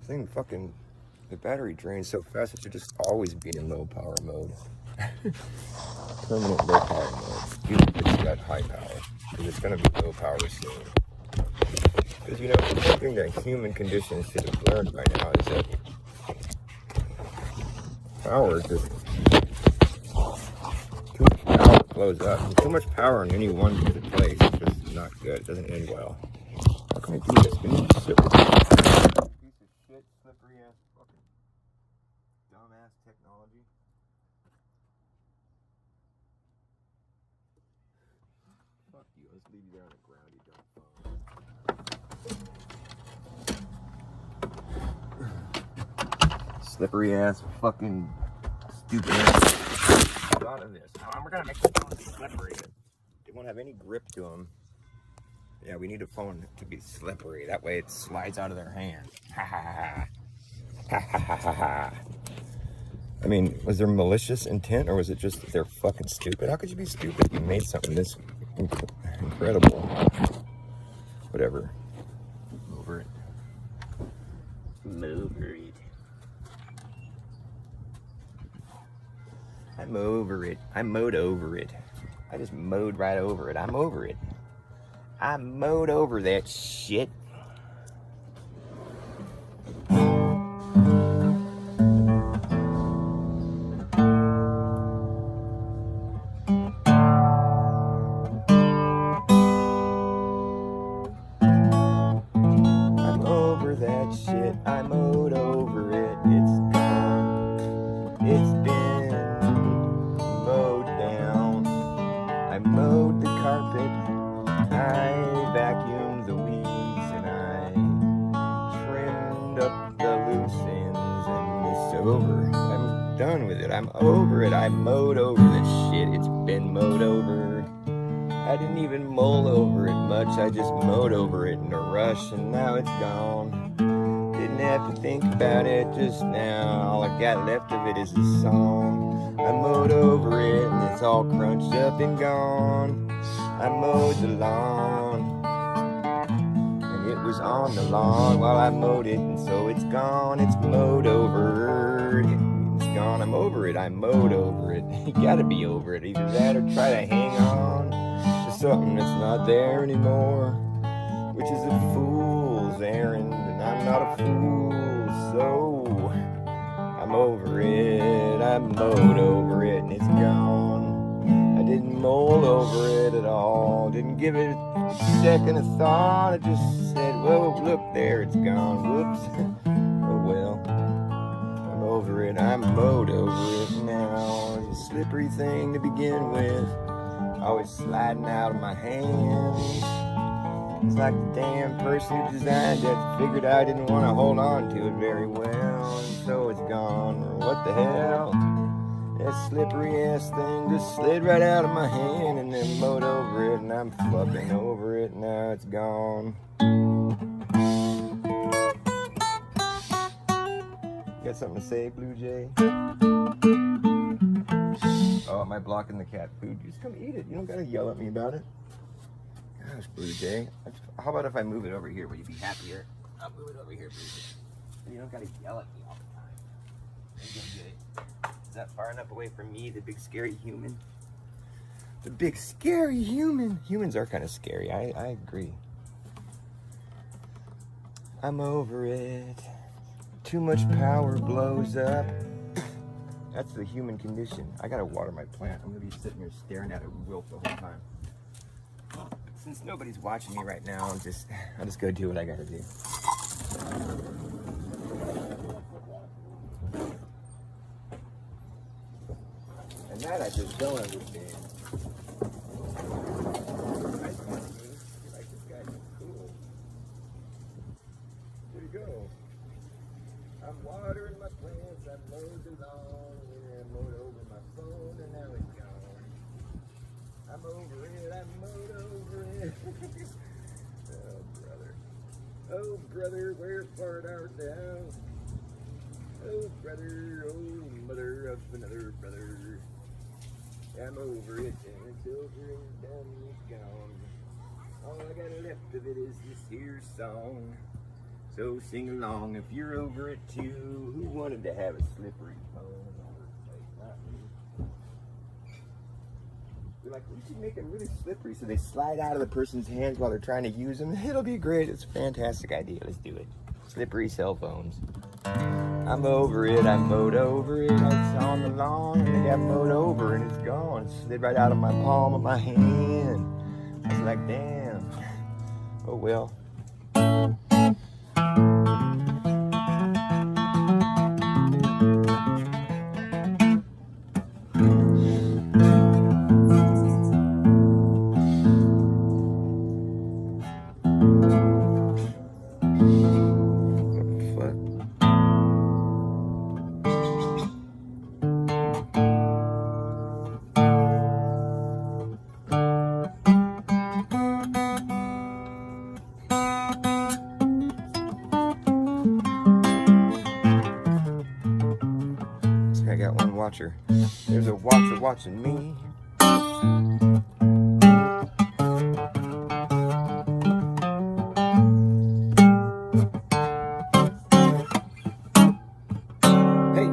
thing fucking, the battery drains so fast it should just always be in low power mode. Permanent low power mode. Even if it's got high power. Because it's going to be low power soon. Because, you know, one thing that human conditions should have learned by now is that power just, too much power blows up. And too much power in any one place is just not good. It doesn't end well. How can I do this? Can you just sit with me? Piece of shit, slippery ass, fucking dumbass technology. Fuck you. Let's leave you there on the ground, you dumb phone. Slippery ass, fucking stupid ass. Thought of this. We're gonna make the phone slippery. They won't have any grip to them. Yeah, we need a phone to be slippery. That way it slides out of their hand. Ha ha ha. Ha ha ha ha ha. I mean, was there malicious intent or was it just that they're fucking stupid? How could you be stupid? You made something this incredible. Whatever. Over it. I'm over it. I'm over it. I mowed over it. I just mowed right over it. I'm over it. I mowed over that shit. I'm over that shit. I mowed over it. It's gone. It's been mowed down. I mowed the carpet. I vacuumed the weeds and I trimmed up the loose ends and it's over. I'm done with it. I'm over it. I mowed over this shit. It's been mowed over. I didn't even mull over it much. I just mowed over it in a rush and now it's gone. Didn't have to think about it just now. All I got left of it is a song. I mowed over it and it's all crunched up and gone. I mowed the lawn, and it was on the lawn while I mowed it, and so it's gone, it's mowed over, it's gone, I'm over it, I mowed over it. You gotta be over it, either that or try to hang on to something that's not there anymore, which is a fool's errand, and I'm not a fool, so I'm over it, I mowed over it, and it's gone. I didn't mull over it at all, didn't give it a second of thought, I just said, whoa, look there, it's gone, whoops, oh well, I'm over it, I'm mowed over it now, it's a slippery thing to begin with, always sliding out of my hands, it's like the damn person who designed it figured I didn't want to hold on to it very well, and so it's gone, what the hell? That slippery ass thing just slid right out of my hand and then mowed over it and I'm fucking over it, now it's gone. Got something to say, Blue Jay? Oh, am I blocking the cat food? Just come eat it. You don't gotta yell at me about it. Gosh, Blue Jay. How about if I move it over here? Will you be happier? I'll move it over here, Blue Jay. You don't gotta yell at me all the time. There you go, Jay. Is that far enough away from me, the big scary human? The big scary human. Humans are kind of scary. I agree. I'm over it. Too much power blows up. That's the human condition. I gotta water my plant. I'm gonna be sitting here staring at it wilt the whole time. Since nobody's watching me right now, I'll just go do what I gotta do. And that I just don't understand. Like this guy's cool. Where'd he go? I'm watering my plants, I mowed the lawn, and I mowed over my phone, and now it's gone. I'm over it, I mowed over it. Oh, brother. Oh, brother, where art thou? Oh, brother, oh, mother of another brother. I'm over it, and it's over and done, it's gone. All I got left of it is this here song. So sing along if you're over it too. Who wanted to have a slippery phone? Not me. We're like, we should make them really slippery so they slide out of the person's hands while they're trying to use them. It'll be great. It's a fantastic idea. Let's do it. Slippery cell phones. I'm over it. I mowed over it. It's on the lawn and it got mowed over and it's gone. It slid right out of my palm of my hand. I was like, damn. Oh well. I got one watcher. There's a watcher watching me. Hey,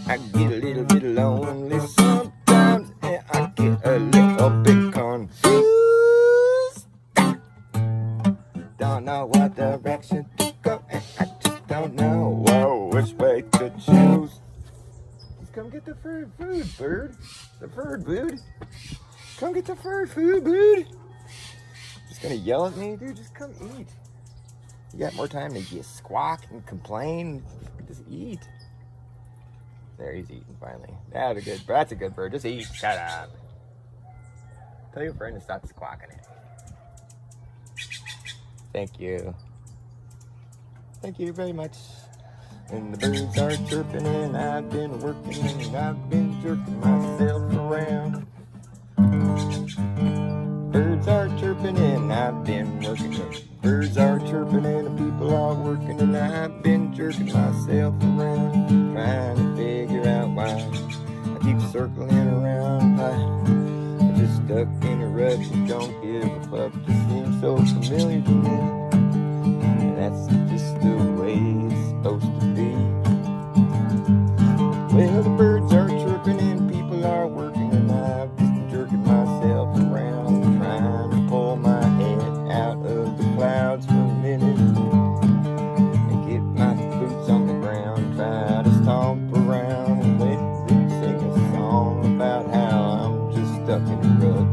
I get a little bit lonely sometimes, and I get a little bit confused. Don't know what direction to go, and I just don't know which way to choose. Come get the food, bird. The bird, dude. Come get the food, dude. Just gonna yell at me, dude? Just come eat. You got more time to just squawk and complain. Just eat. There, he's eating finally. That's a good bird. Just eat. Shut up. Tell your friend to stop squawking at me. Thank you. Thank you very much. And the birds are chirping and I've been working and I've been jerking myself around. Birds are chirping and I've been working. Birds are chirping and the people are working and I've been jerking myself around, trying to figure out why I keep circling around. I'm just stuck in a rut and don't give a fuck. Just seems so familiar to me, and that's just the way it's supposed to be. Well, the birds are chirping and people are working and I've just been jerking myself around, trying to pull my head out of the clouds for a minute and get my boots on the ground, try to stomp around and let them sing a song about how I'm just stuck in a rut.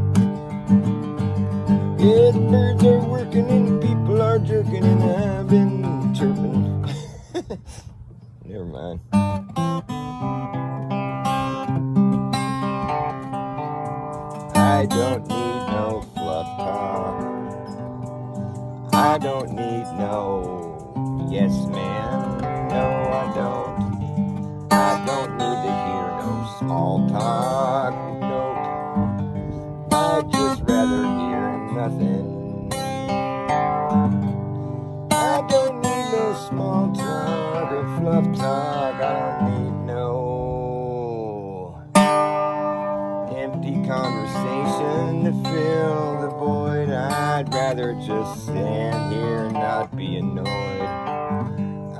Yeah, the birds are working and the people are jerking and I've been chirping. Never mind. I don't need no fluff talk. I don't need no yes man. No, I don't. I don't need to hear no small talk. Nope. I'd just rather hear nothing. I don't need no small talk or fluff talk. I don't need no empty conversation to fill the void. I'd rather just stand here and not be annoyed.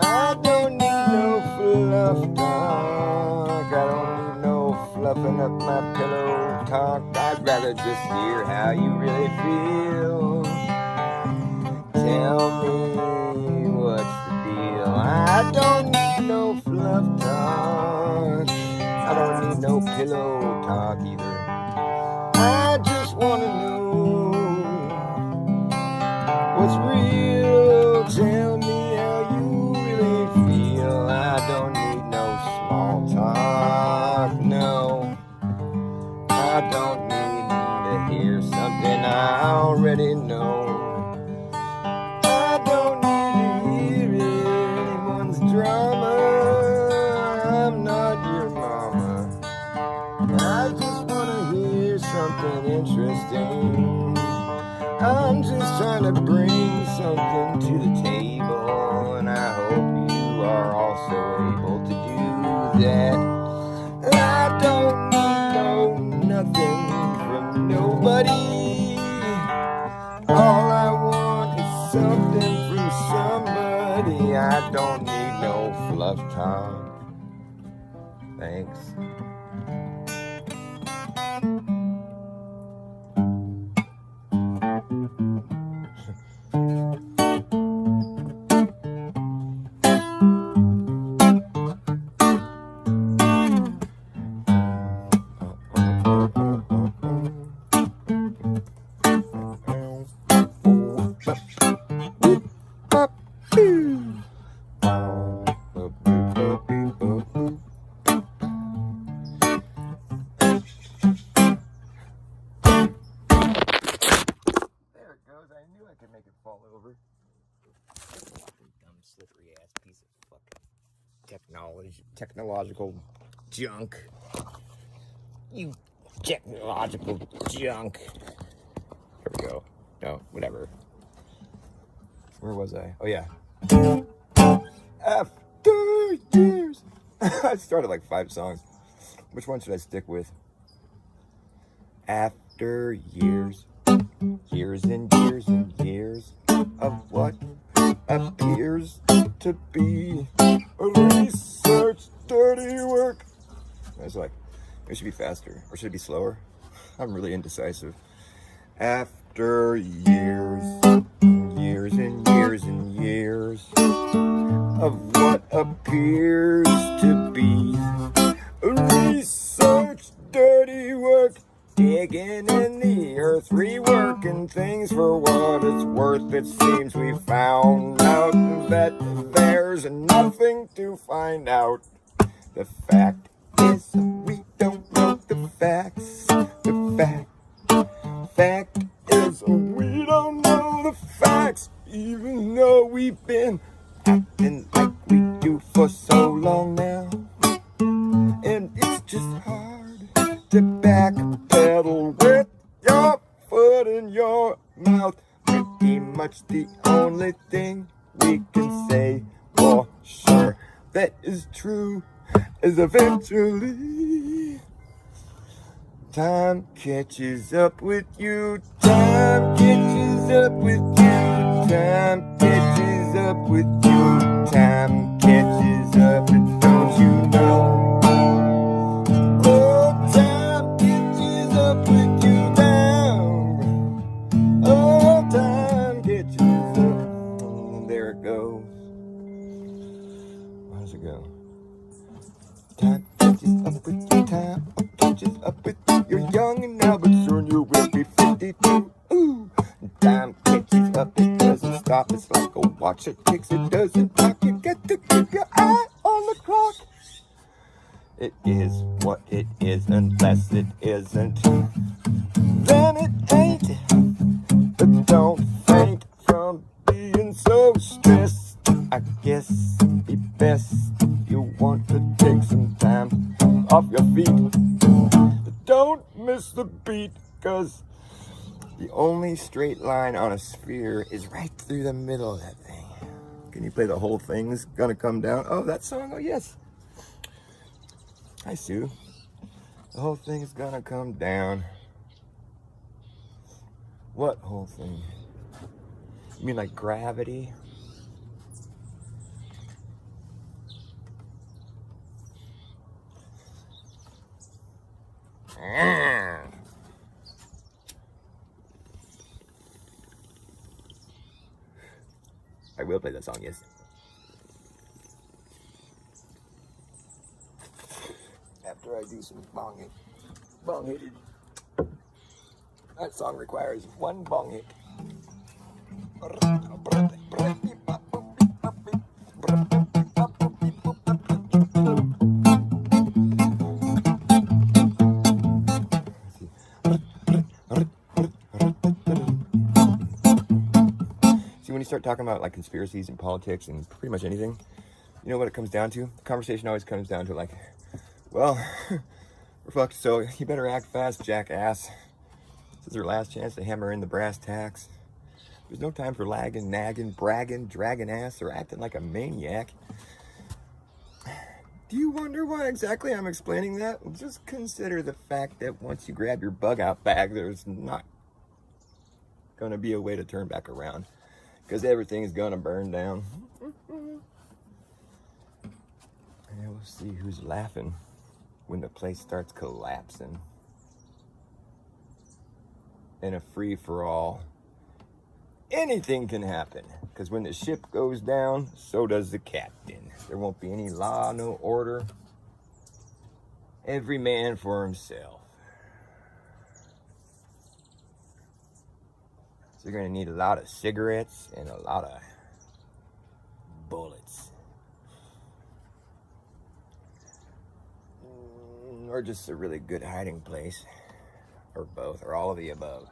I don't need no fluff talk. I don't need no fluffing up my pillow talk. I'd rather just hear how you really feel. Tell me what's the deal. I don't need no fluff talk. I don't need no pillow talk either. I just wanna know what's real. Tell me how you really feel. I don't need no small talk, no. I don't need to hear something I already know. I don't need to hear anyone's drama. I'm not your mama. I just wanna hear something interesting. I'm just trying to bring something to the table, and I hope you are also able to do that. I don't need nothing from nobody. All I want is something from somebody. don't need no fluff talk. Thanks. I knew I could make it fall over. Dumb, slippery ass piece of fucking technological junk. You technological junk. Here we go. No, whatever. Where was I? Oh yeah. After years. I started like 5 songs. Which one should I stick with? After years. Years and years and years of what appears to be research dirty work. I was like, it should be faster, or should it be slower? I'm really indecisive. After years, years and years and years of what appears to be research dirty work. Digging in the earth, reworking things for what it's worth. It seems we found out that there's nothing to find out. The fact is we don't know the facts. The fact is we don't know the facts, even though we've been acting like we do for so long now. And it's just hard to backpedal with your foot in your mouth. Pretty much the only thing we can say for sure that is true is eventually time catches up with you. Time catches up with you. Time catches up with you. Time catches up, and don't you know? Time catches up with you, time catches up with you. You're young and now, but soon you will be 52. Ooh, time catches up, it doesn't stop. It's like a watch, it ticks, it doesn't talk. You get to keep your eye on the clock. It is what it is, unless it isn't. Then it ain't. But don't faint from being so stressed. I guess be best you want to take some time off your feet. Don't miss the beat, cause the only straight line on a sphere is right through the middle of that thing. Can you play the whole thing's gonna come down? Oh, that song? Oh, yes. Hi, Sue. The whole thing is gonna come down. What whole thing? You mean like gravity? I will play that song, yes. After I do some bong hitted. That song requires one bong hit. See, when you start talking about like conspiracies and politics and pretty much anything, you know what it comes down to? The conversation always comes down to like, well, we're fucked, so you better act fast, jackass. This is our last chance to hammer in the brass tacks. There's no time for lagging, nagging, bragging, dragging ass, or acting like a maniac. Do you wonder why exactly I'm explaining that? Well, just consider the fact that once you grab your bug out bag, there's not going to be a way to turn back around. Because everything is going to burn down. We'll see who's laughing when the place starts collapsing. In a free-for-all, anything can happen. Because when the ship goes down, so does the captain. There won't be any law, no order. Every man for himself. So you're going to need a lot of cigarettes and a lot of bullets. Or just a really good hiding place. Or both, or all of the above.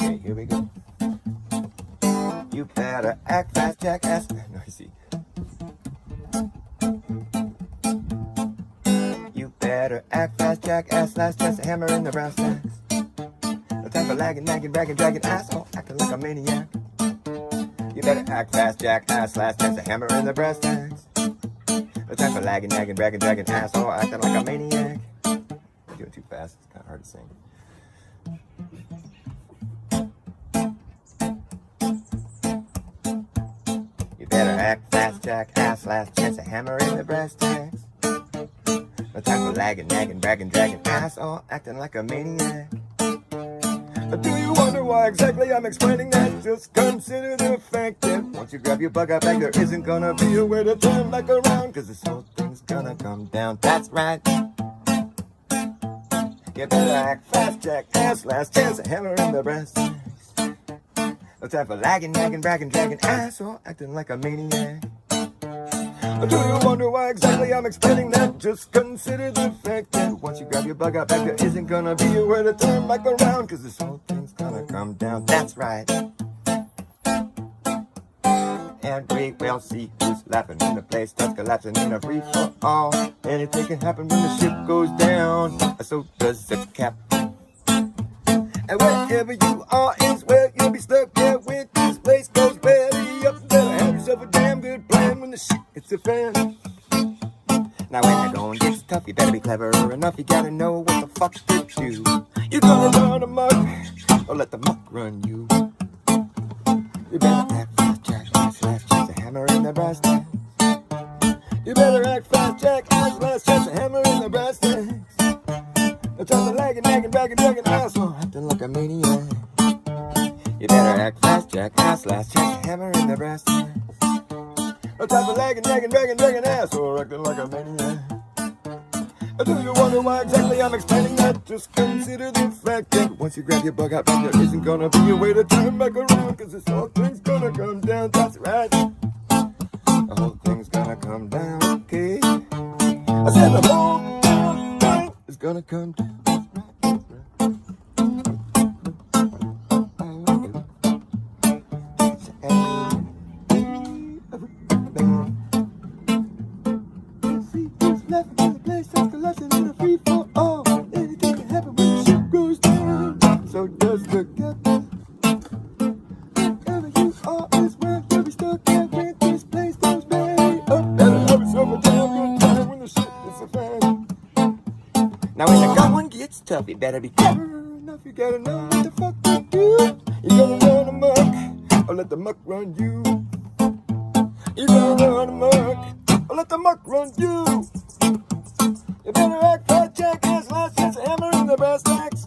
Okay, here we go. You better act fast, jackass. No, I see. You better act fast, jackass. Last chance to hammer in the brass tacks. No time for lagging, nagging, bragging, dragging, asshole, acting like a maniac. You better act fast, jackass. Last chance to hammer in the brass tacks. No time for lagging, nagging, bragging, dragging, asshole, acting like a maniac. I'm doing too fast. It's kind of hard to sing. You better act fast, jackass. Last chance to hammer in the brass tacks. No time for lagging, nagging, bragging, dragging, asshole, acting like a maniac. But do you wonder why exactly I'm explaining that? Just consider the fact that once you grab your bug out bag, there isn't gonna be a way to turn back around. Cause this whole thing's gonna come down, that's right. You better act fast, jackass. Last chance to hammer in the brass tacks. No time for lagging, nagging, bragging, dragging, asshole, acting like a maniac. But do you wonder why exactly I'm explaining that? Just consider the fact that once you grab your bug out back, there isn't gonna be a way to turn back around. Cause this whole thing's gonna come down, that's right. And we will see who's laughing when the place starts collapsing in a free-for-all. Anything can happen when the ship goes down, so does the captain. And wherever you are is where you'll be stuck. Yeah, when this place goes belly up, you better have yourself a damn good plan when the shit hits the fan. Now when the going gets tough, you better be clever enough. You gotta know what the fuck to do. You're gonna run amok, or let the muck run you. You better act fast, jackass. Last chance to hammer in the brass tacks. You better act fast, jackass. Last chance to hammer in the brass tacks. No time for lagging, nagging, bragging, dragging, asshole, acting like a maniac. You better act fast, jackass. Last chance to hammer in the brass tacks. No time for lagging, nagging, bragging, dragging, asshole, acting like a maniac. Do you wonder why exactly I'm explaining that? Just consider the fact that once you grab your bug out, there isn't gonna be a way to turn back around. Cause this whole thing's gonna come down, that's right. The whole thing's gonna come down, okay? I said the whole damn thing is gonna come down. So does the captain. Wherever you are is where you'll be stuck. And when this place goes belly up, better have yourself a damn good time when the shit hits the fan. Now when the going gets tough, you better be clever enough. You gotta know what the fuck to do. You gotta run amok, or let the muck run you. You gotta run amok, or let the muck run you. You better act fast, jackass. Last chance to hammer in the brass tacks.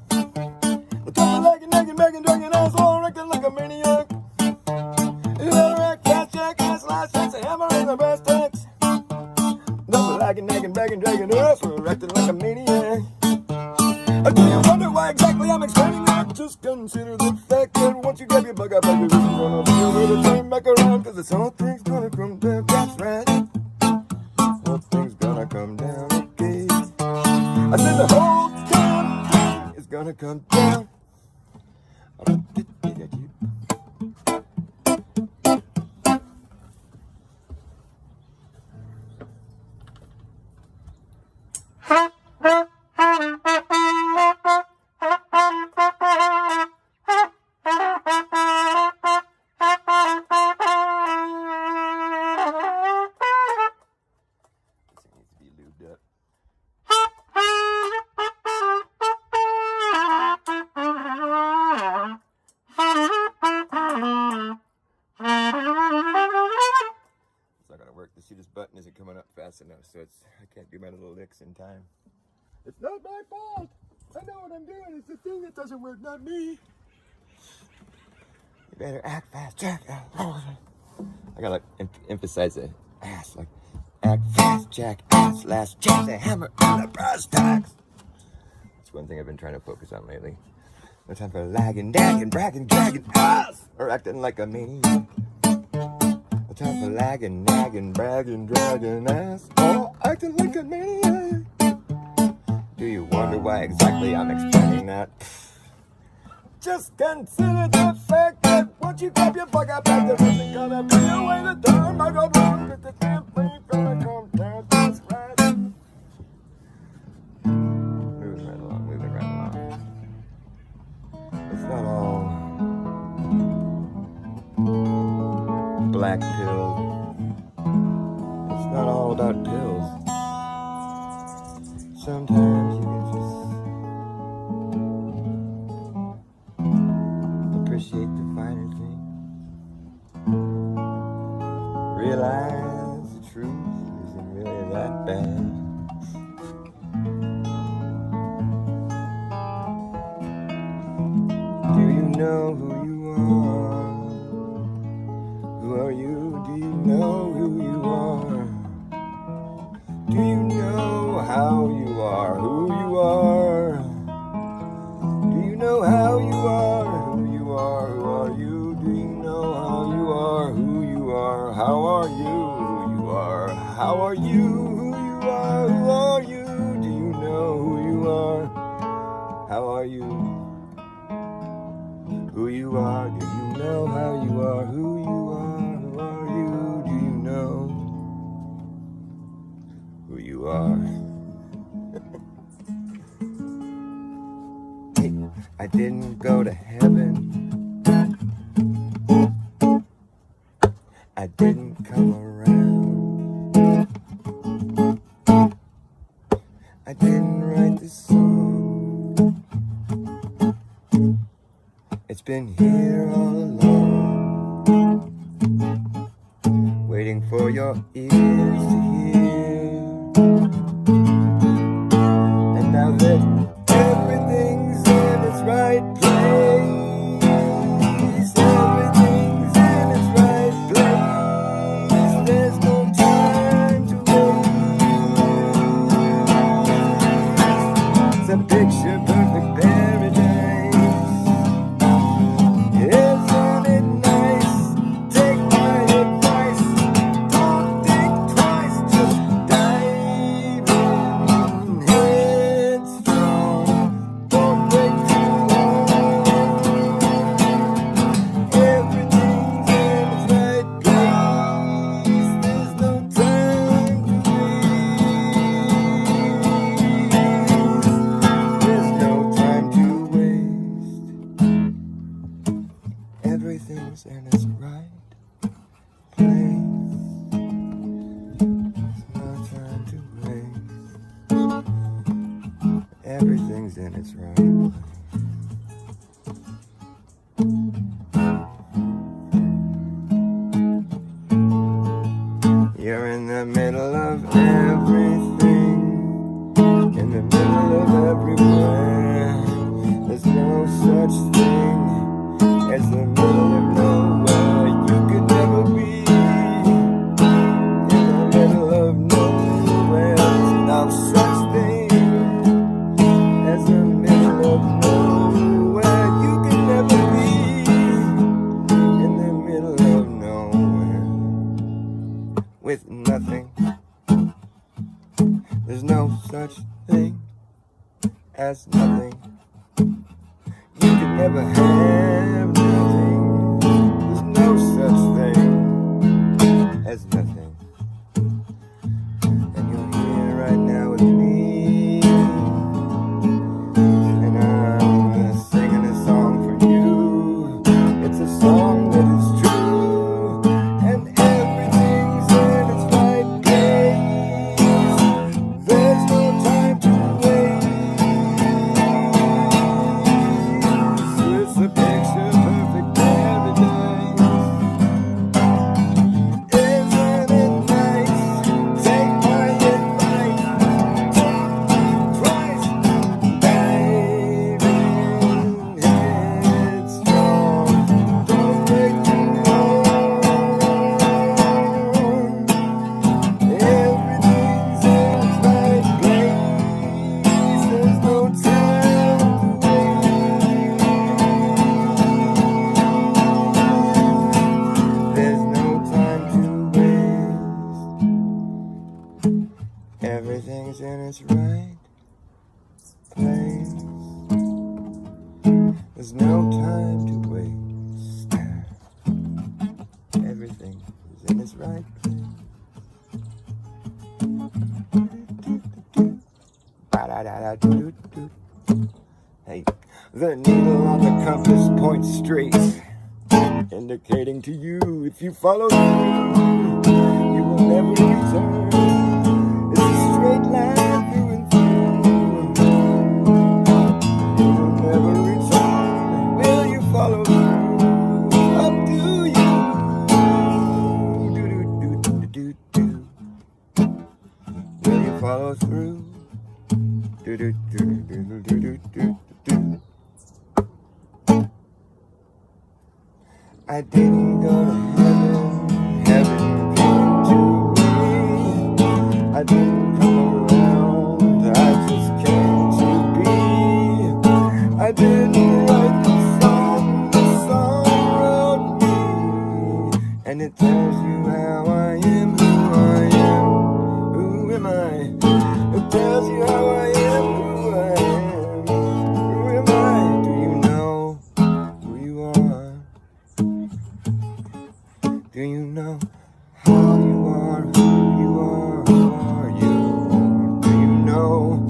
The time for lagging, nagging, bragging, dragging, asshole, acting like a maniac. You better act fast, jackass. Last chance to hammer in the brass tacks. No for lagging, nagging, bragging, dragging, asshole, acting like a maniac. Do you wonder why exactly I'm explaining that? Just consider the fact that once you grab your bug out, there isn't gonna be a way to turn back around. Cause this whole thing's gonna come down, that's right. Whole thing's gonna come down, okay? I said the whole damn thing is gonna come down. Ha ha ha. do my little licks in time. It's not my fault. I know what I'm doing. It's the thing that doesn't work, not me. You better act fast, Jack. I gotta emphasize the ass, like act fast, Jack. Ass, last chance, a hammer on the brass tacks. That's one thing I've been trying to focus on lately. No time for lagging, dagging, bragging, dragging ass, or acting like a maniac. No time for lagging, nagging, bragging, dragging ass, or acting like a maniac. Do you wonder why exactly I'm explaining that? Just consider the fact that once you grab your bug up back, there isn't gonna be a way to turn my rubber at the damn thing gonna come down. That's right. Moving right along. It's not all black pills. It's not all about pills. Sometimes you can just appreciate the finer things. Realize the truth isn't really that bad. Do you know who you are? Who are you? Do you know who you are? Do you know how you are? Who you are? Do you know how you are? Who you are? Who are you? Do you know how you are? Who you are? How are you? Who you are? How are you? Who you are? Who are you? Do you know who you are? How are you? Who you are? Do you know how you are? Who you are? Who are you? Do you know who you are? Hey, I didn't go to heaven. I didn't come around. I didn't write this song. It's been here all along, waiting for your ears to hear. And now that everything's in its right place, everything's in its right place, there's no time to waste. It's a picture perfect paradise. Isn't it nice? Take my advice. Don't think twice. Just dive in headstrong. Don't wait too long. Everything's in its right place. There's no time to waste. There's no time to waste. Everything's in its right place. No time to waste. Everything's in its right place. You're in the middle of everything, in the middle of everywhere. There's no such thing as the middle of nowhere. You could never be in the middle of nowhere. There's no such thing as the middle of nowhere. You could never be in the middle of nowhere with nothing. There's no such thing as nothing. You can never have nothing. There's no such thing as nothing. And you're here right now with me, and I'm singing a song for you. It's a song that is true, and everything's in its right place. There's no time to waste. It's a picture perfect paradise. Isn't There's no time to waste. Everything is in its right place. Hey, the needle on the compass points straight, indicating to you if you follow through, you will never return. It's a straight line through and through. You will never return. Will you follow through? Up to you. Do. Will you follow through? Do. I didn't go to heaven, heaven came to me. I didn't come around, I just came to be. I didn't write the song wrote me. And it tells you how I am, who I am, who am I? It tells you how I am, who I am, who am I? Do you know who you are? Do you know how you are, who you are, who are you? Do you know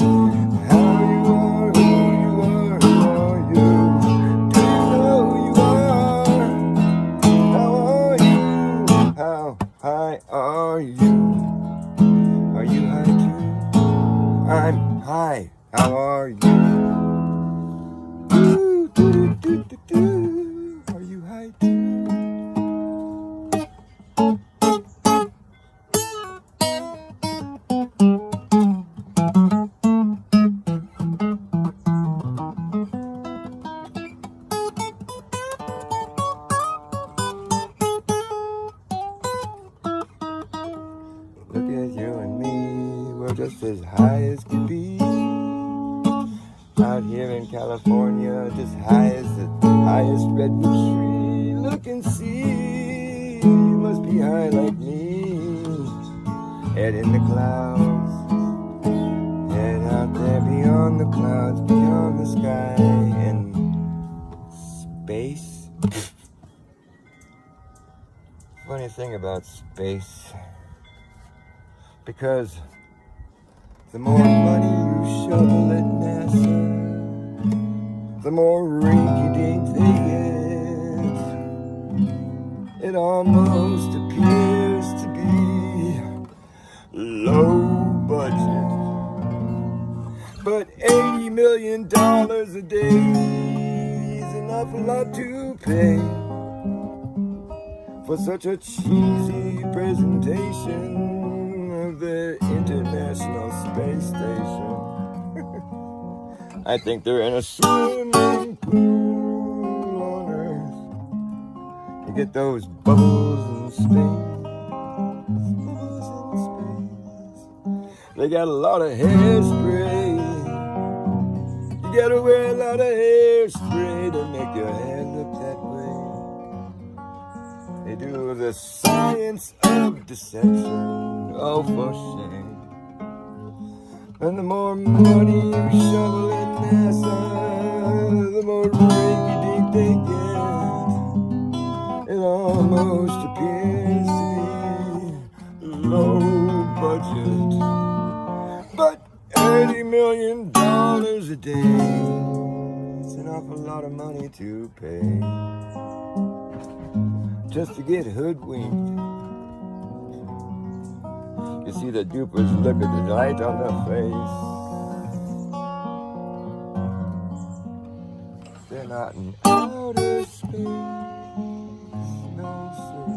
how you are, who you are, who are you? Do you know who you are? How are you? How high are you? Are you high too? I'm high. How are you? Are you high too? Look at you and me, we're just as high as could be. Out here in California, just high as the highest redwood tree. Look and see, you must be high like me. Head in the clouds, head out there beyond the clouds, beyond the sky and space. Funny thing about space, because the more money you shovel at NASA, the more rinky-dink they get. It almost appears to be low budget, but $80 million a day is an awful lot to pay for such a cheesy presentation of the International Space Station. I think they're in a swimming pool on Earth. You get those bubbles in space, bubbles in space. They got a lot of hairspray. You gotta wear a lot of hairspray to make your hair look that way. They do the science of deception, oh for shame. And the more money you shovel in NASA, the more rinky-dink they get. It almost appears to be low budget, but $80 million a day, it's an awful lot of money to pay just to get hoodwinked. You see the dupers look at the light on their face. They're not in outer space, no sir.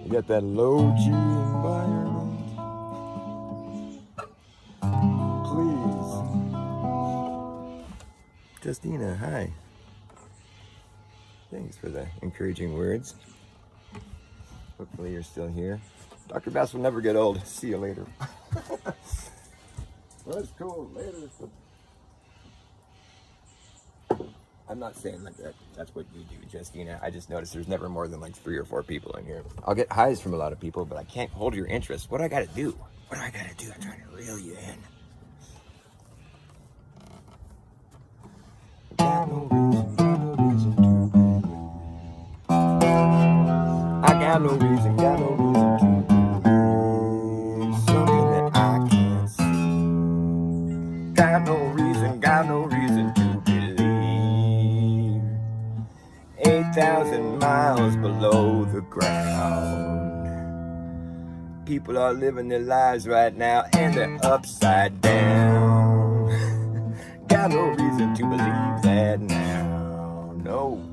You got that low G environment. Please. Justina, hi. Thanks for the encouraging words. Hopefully you're still here. Dr. Bass will never get old. See you later. That's cool. Later. I'm not saying like that. That's what you do, Justina. I just noticed there's never more than like 3 or 4 people in here. I'll get highs from a lot of people, but I can't hold your interest. What do I got to do? What do I got to do? I'm trying to reel you in. Got no got no reason to believe something that I can't see. Got no reason to believe 8,000 miles below the ground. People are living their lives right now and they're upside down. Got no reason to believe that now, no.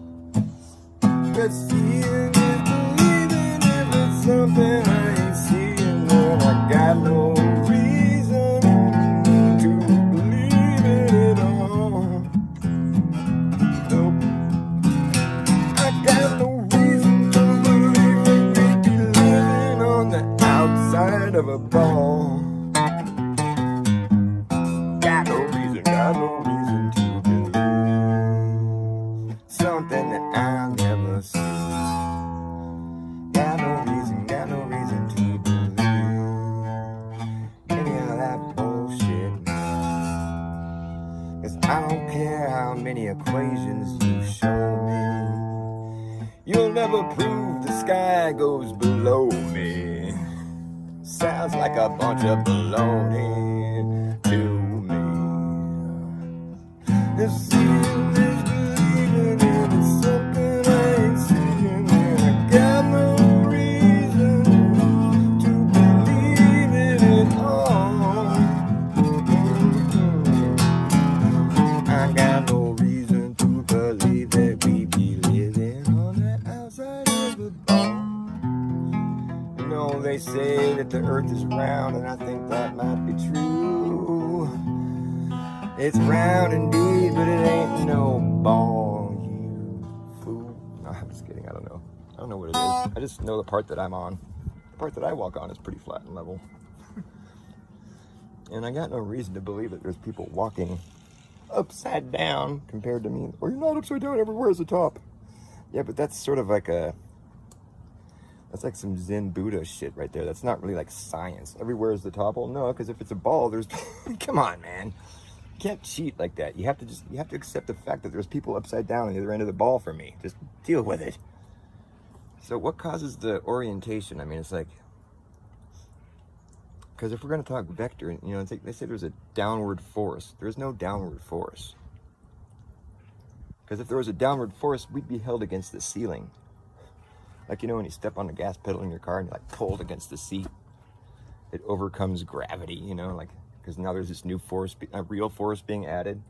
But seeing is believing, if it's something I ain't seeing, then I got no reason to believe it at all. Nope. I got no reason to believe that we'd be living on the outside of a ball. Got no reason to believe something that I'll never see. Got no reason to believe any of that bullshit now. 'Cause I don't care how many equations you show me, you'll never prove the sky goes below me. Sounds like a bunch of baloney to me. If seeing is believing, if it's something I ain't seeing, then I got no reason to believe it at all. I got no reason to believe that we be living on the outside of the ball. You know, they say that the earth is round, and I think that might be true. It's round indeed, but it ain't no ball, you fool. No, I'm just kidding. I don't know what it is. I just know the part that I'm on. The part that I walk on is pretty flat and level. And I got no reason to believe that there's people walking upside down compared to me. Or you're not upside down, everywhere is the top. Yeah, but that's sort of like that's like some Zen Buddha shit right there. That's not really like science. Everywhere is the top. Well, no, because if it's a ball, there's... Come on, man. You can't cheat like that. You have to accept the fact that there's people upside down on the other end of the ball for me. Just deal with it. So what causes the orientation? I mean, it's like... Because if we're going to talk vector, you know, it's like they say there's a downward force. There's no downward force. Because if there was a downward force, we'd be held against the ceiling. Like, you know, when you step on the gas pedal in your car and you're like pulled against the seat, it overcomes gravity, you know, like, because now there's this new force, a real force being added,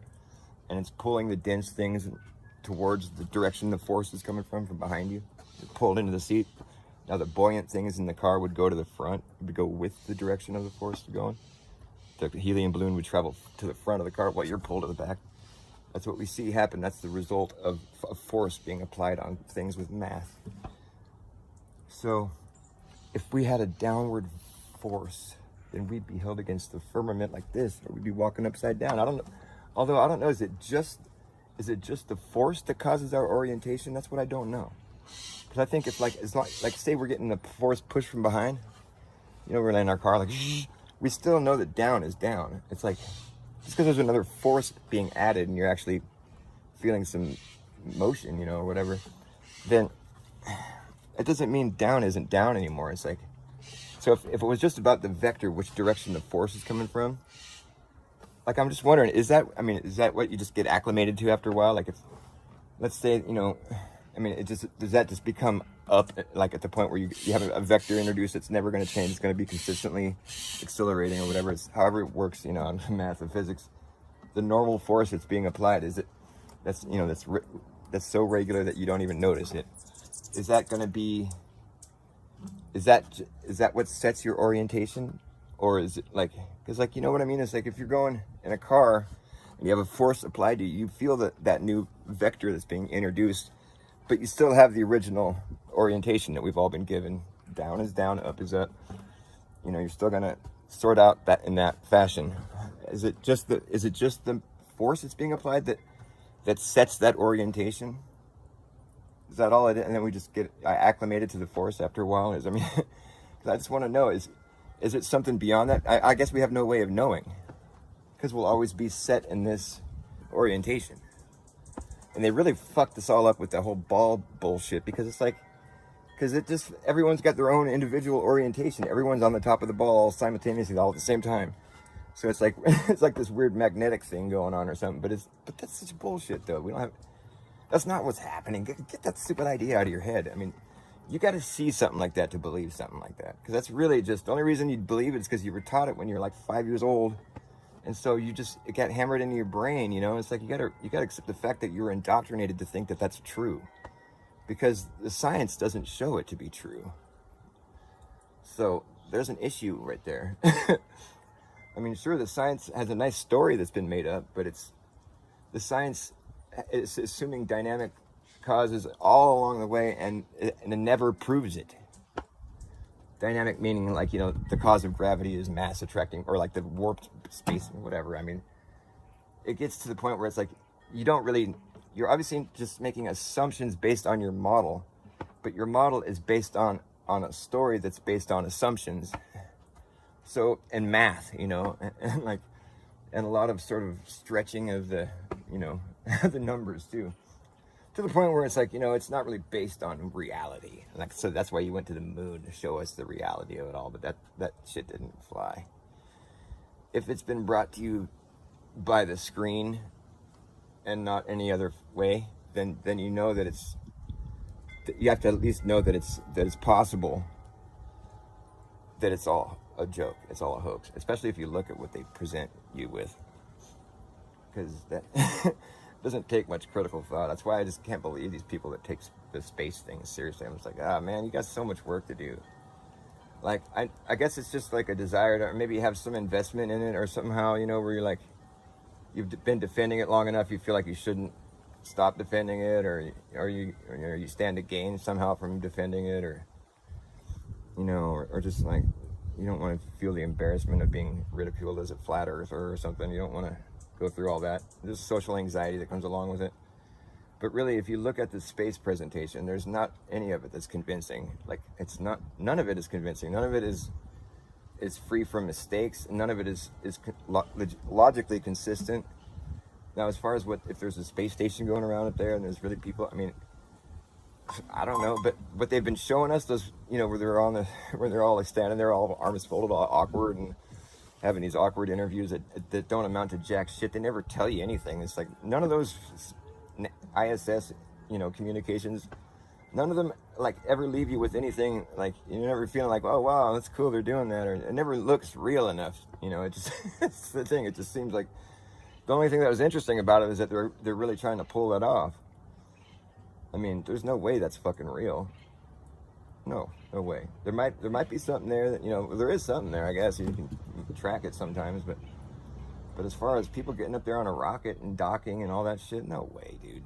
and it's pulling the dense things towards the direction the force is coming from behind you. You're pulled into the seat. Now the buoyant things in the car would go to the front, would go with the direction of the force going. The helium balloon would travel to the front of the car while you're pulled to the back. That's what we see happen. That's the result of a force being applied on things with mass. So if we had a downward force, then we'd be held against the firmament like this, or we'd be walking upside down. I don't know. Although I don't know, is it just the force that causes our orientation? That's what I don't know. Because I think it's not like say we're getting the force pushed from behind. You know, we're in our car like, we still know that down is down. It's like, just because there's another force being added and you're actually feeling some motion, you know, or whatever, then it doesn't mean down isn't down anymore. It's like, so if it was just about the vector, which direction the force is coming from, like, I'm just wondering, is that what you just get acclimated to after a while? Like, if, let's say, you know, I mean, does that just become up, like at the point where you have a vector introduced that's never going to change, it's going to be consistently accelerating or whatever, it's however it works, you know, in math and physics, the normal force that's being applied, that's so regular that you don't even notice it. Is that going to be, is that what sets your orientation? Or is it like, because like, you know what I mean? It's like if you're going in a car and you have a force applied to you, you feel that new vector that's being introduced, but you still have the original orientation that we've all been given. Down is down, up is up. You know, you're still going to sort out that in that fashion. Is it just the force that's being applied that sets that orientation? Is that all it is? And then we just get acclimated to the force after a while? Because I just want to know, is it something beyond that? I guess we have no way of knowing, because we'll always be set in this orientation. And they really fucked us all up with that whole ball bullshit, because it's like, because it just, everyone's got their own individual orientation. Everyone's on the top of the ball simultaneously all at the same time. So it's like it's like this weird magnetic thing going on or something. But that's such bullshit though. We don't have. That's not what's happening. Get that stupid idea out of your head. I mean, you got to see something like that to believe something like that. Because that's really just the only reason you believe it is because you were taught it when you were like 5 years old, and so it got hammered into your brain. You know, it's like you gotta accept the fact that you're indoctrinated to think that that's true, because the science doesn't show it to be true. So there's an issue right there. I mean, sure, the science has a nice story that's been made up, but the science is assuming dynamic causes all along the way, and it never proves it. Dynamic meaning, like, you know, the cause of gravity is mass attracting, or like the warped space or whatever. I mean, it gets to the point where it's like you're obviously just making assumptions based on your model, but your model is based on a story that's based on assumptions. So, and math, you know, and a lot of sort of stretching of the, you know, the numbers too, to the point where it's like, you know, it's not really based on reality. Like, so that's why you went to the moon to show us the reality of it all, but that shit didn't fly. If it's been brought to you by the screen and not any other way, then you know that you have to at least know that it's possible, that it's all a joke, it's all a hoax, especially if you look at what they present you with, because that doesn't take much critical thought. That's why I just can't believe these people that take the space thing seriously. I'm just like, man, you got so much work to do. Like, I guess it's just like a desire to maybe have some investment in it, or somehow, you know, where you're like, you've been defending it long enough, you feel like you shouldn't stop defending it, or you stand to gain somehow from defending it, or, you know, or just like, you don't want to feel the embarrassment of being ridiculed as a flat earther or something. You don't want to go through all that. There's social anxiety that comes along with it. But really, if you look at the space presentation, there's not any of it that's convincing. Like, none of it is convincing. None of it is free from mistakes. None of it is logically consistent. Now, as far as if there's a space station going around up there and there's really people, I mean, I don't know, but what they've been showing us, those, you know, where they're all like standing there, all arms folded, all awkward, and having these awkward interviews that don't amount to jack shit. They never tell you anything. It's like none of those ISS, you know, communications, none of them like ever leave you with anything. Like, you're never feeling like, oh wow, that's cool, they're doing that, or it never looks real enough. You know, it just it's the thing. It just seems like the only thing that was interesting about it is that they're really trying to pull that off. I mean, there's no way that's fucking real. No way. There might be something there that, you know, there is something there, I guess. You can track it sometimes, but as far as people getting up there on a rocket and docking and all that shit, no way, dude.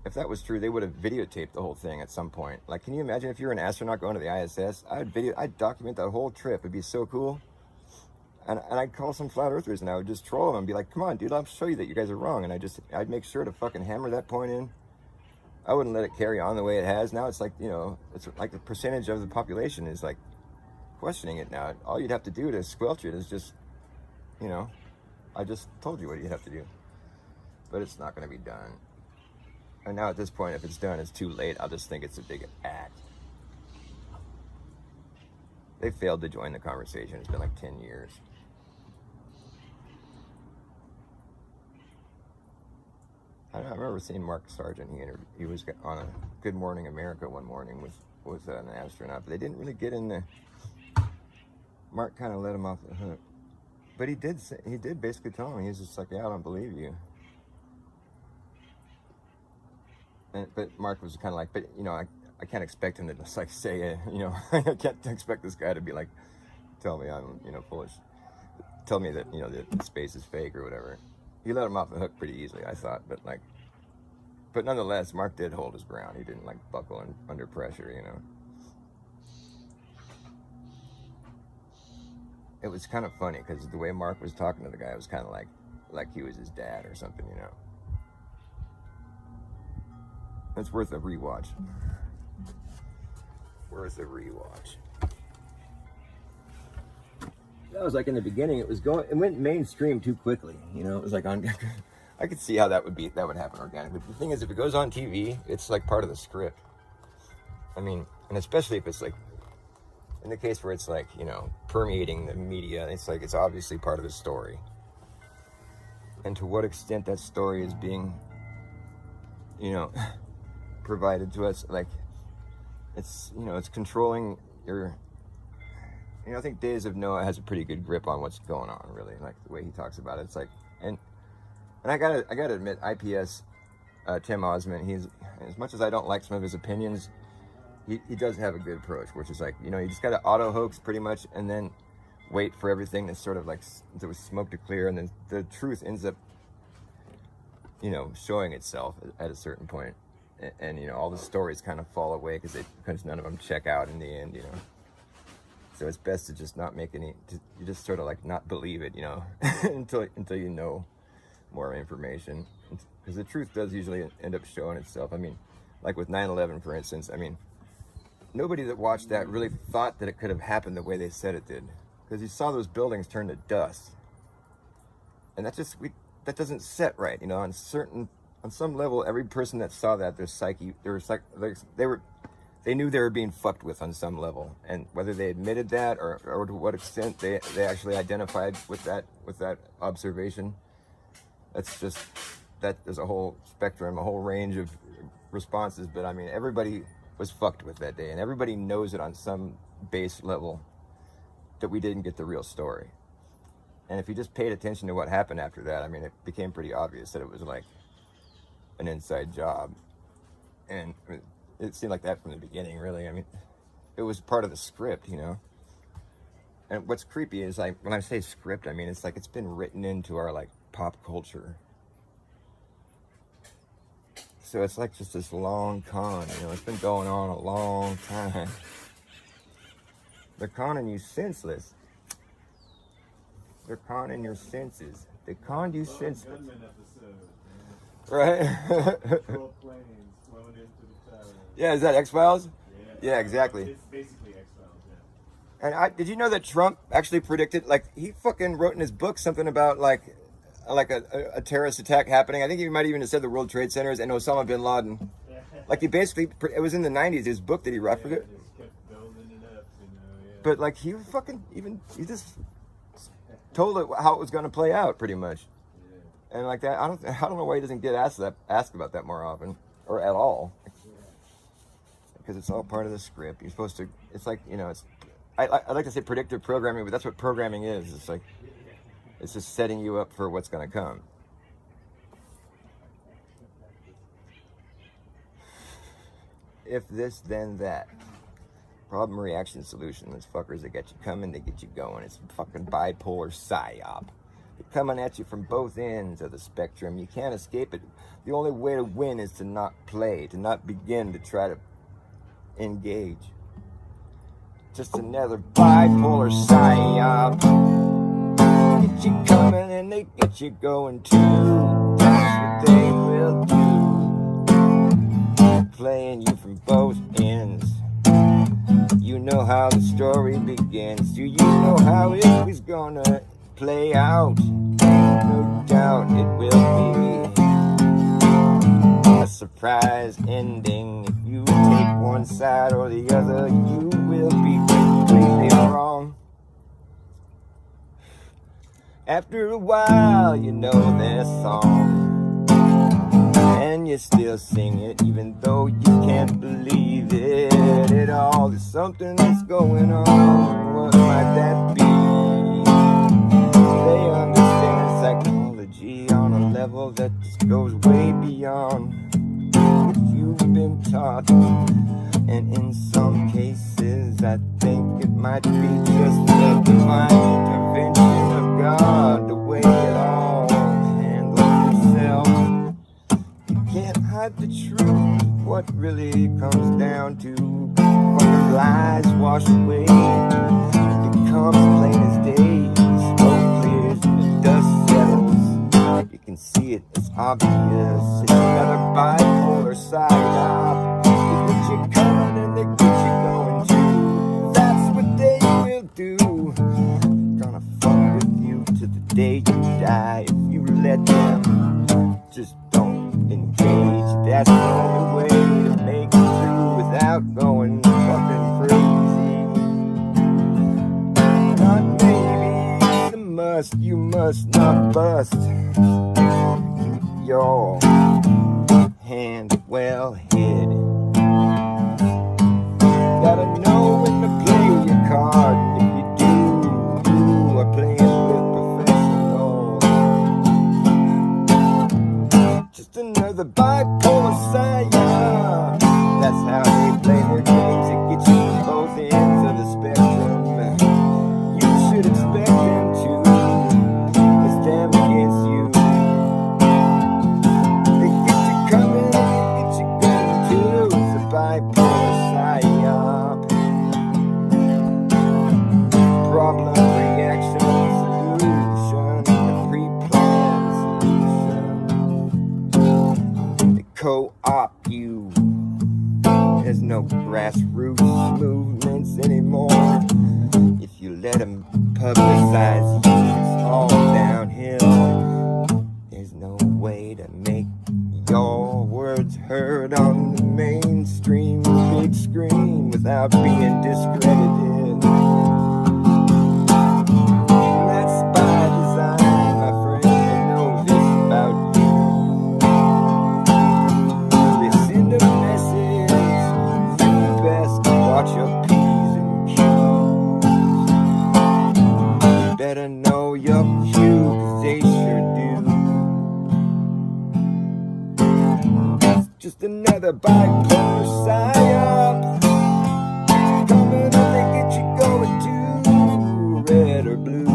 If that was true, they would have videotaped the whole thing at some point. Like, can you imagine if you were an astronaut going to the ISS? I'd document that whole trip. It'd be so cool. And I'd call some flat earthers and I would just troll them and be like, come on, dude, I'll show you that you guys are wrong. And I'd make sure to fucking hammer that point in. I wouldn't let it carry on the way it has. Now it's like, you know, it's like the percentage of the population is like questioning it now. All you'd have to do to squelch it is just, you know, I just told you what you'd have to do. But it's not going to be done. And now at this point, if it's done, it's too late. I'll just think it's a big act. They failed to join the conversation. It's been like 10 years. I remember seeing Mark Sargent. He was on a Good Morning America one morning with an astronaut, but they didn't really get in the. Mark kind of let him off the hook, but he did basically tell him, he's just like, yeah, I don't believe you. But Mark was kind of like, but you know, I can't expect him to just like say it, you know. I can't expect this guy to be like, tell me I'm, you know, foolish, tell me that, you know, that space is fake or whatever. He let him off the hook pretty easily, I thought, but nonetheless, Mark did hold his ground. He didn't like buckle under pressure, you know. It was kind of funny because the way Mark was talking to the guy was kind of like he was his dad or something, you know. It's worth a rewatch. Worth a rewatch. That was like in the beginning. It went mainstream too quickly. You know, it was like I could see how that would happen organically. But the thing is, if it goes on TV, it's like part of the script. I mean, And especially if it's like, in the case where it's like, permeating the media, it's like, it's obviously part of the story. And to what extent that story is being, provided to us, like, it's, it's controlling your, I think Days of Noah has a pretty good grip on what's going on, really, like the way he talks about it. It's like, and I gotta admit, IPS, Tim Osmond, he's, as much as I don't like some of his opinions, he does have a good approach, which is like, you just gotta auto hoax pretty much, and then wait for everything to sort of like, there was smoke to clear, and then the truth ends up, showing itself at a certain point. And all the stories kind of fall away because none of them check out in the end, So it's best to just not make you just sort of like not believe it, until you know more information. Because the truth does usually end up showing itself. I mean, like with 9/11, for instance, nobody that watched that really thought that it could have happened the way they said it did. Because you saw those buildings turn to dust. And that doesn't set right, on some level, every person that saw that, their psyche, they knew they were being fucked with on some level, and whether they admitted that or to what extent they actually identified with that observation, there's a whole spectrum, a whole range of responses. But everybody was fucked with that day, and everybody knows it on some base level that we didn't get the real story. And if you just paid attention to what happened after that, it became pretty obvious that it was like an inside job. And it seemed like that from the beginning, really. It was part of the script, And what's creepy is, like, when I say script, it's like it's been written into our, like, pop culture. So it's like just this long con, it's been going on a long time. They're conning you senseless. They're conning your senses. They conned you senseless. Right? Yeah, is that X-Files? Yeah, exactly. It's basically X-Files, yeah. And did you know that Trump actually predicted, like, he fucking wrote in his book something about, like a terrorist attack happening. I think he might even have said the World Trade Centers and Osama bin Laden. Like, he basically, it was in the 90s, his book that he wrote. Yeah, just kept building it up, yeah. But, like, he just told it how it was going to play out, pretty much. Yeah. And like that, I don't know why he doesn't get asked about that more often, or at all. Because it's all part of the script. You're supposed to, it's like, I like to say predictive programming, but that's what programming is. It's like, it's just setting you up for what's going to come. If this, then that. Problem, reaction, solution. Those fuckers that get you coming, they get you going. It's a fucking bipolar psyop. They're coming at you from both ends of the spectrum. You can't escape it. The only way to win is to not play, to not begin to try to engage. Just another bipolar psyop. Get you coming and they get you going too. That's what they will do. Playing you from both ends. You know how the story begins. Do you know how it is gonna play out? No doubt it will be a surprise ending. If you take one side or the other, you will be completely wrong. After a while, you know their song, and you still sing it, even though you can't believe it at all. There's something that's going on. What might that be? They understand psychology on a level that just goes way beyond what you've been taught. And in some cases, I think it might be just the divine intervention of God, the way it all handles itself. You can't hide the truth. What really comes down to fucking lies wash away. It becomes plain as day. The smoke clears and the dust settles. You can see it, it's obvious. It's another bipolar psyop. They get you coming and they get you going too. That's what they will do. Gonna fuck with you to the day you die if you let them. Just don't engage. That's the only way to make it through without going fucking must not bust. Keep your hand well hid. Gotta know when to play your card, and if you do, you are playing with professionals. Just another bipolar psyop. That's how they play their games and get you from both ends of the spectrum. You should expect them to. It's them against you. They get you coming, they get you going too. It's a bipolar psyop. Problem, reaction, solution. The pre-planned solution. They co-opt you. There's no grassroots movements anymore. If you let them publicize you, it's all downhill. There's no way to make your words heard on the mainstream big screen without being discredited. And that's by design, my friend. I know this about you. They send a message. You best watch your P's and Q's. Better know your cue, 'cause they sure do. It's just another bipolar psyop. Coming up, they get you going to red or blue.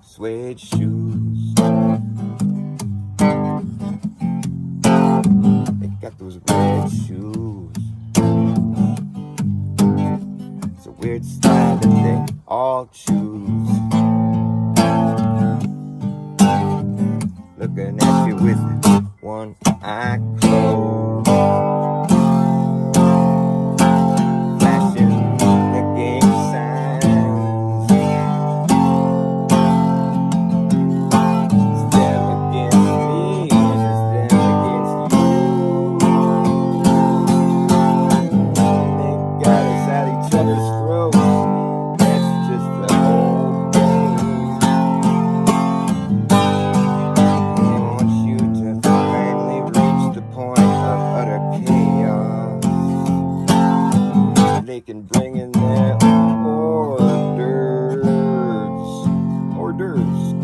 Suede shoes. They got those red shoes. It's a weird style that they all choose. Looking at you with one eye closed. Flashing the game signs. It's them against me, and it's them against you. They got us at each other's throats. That's just the whole game. They want you to finally reach the point of utter chaos. They can bring in their hors d'oeuvres.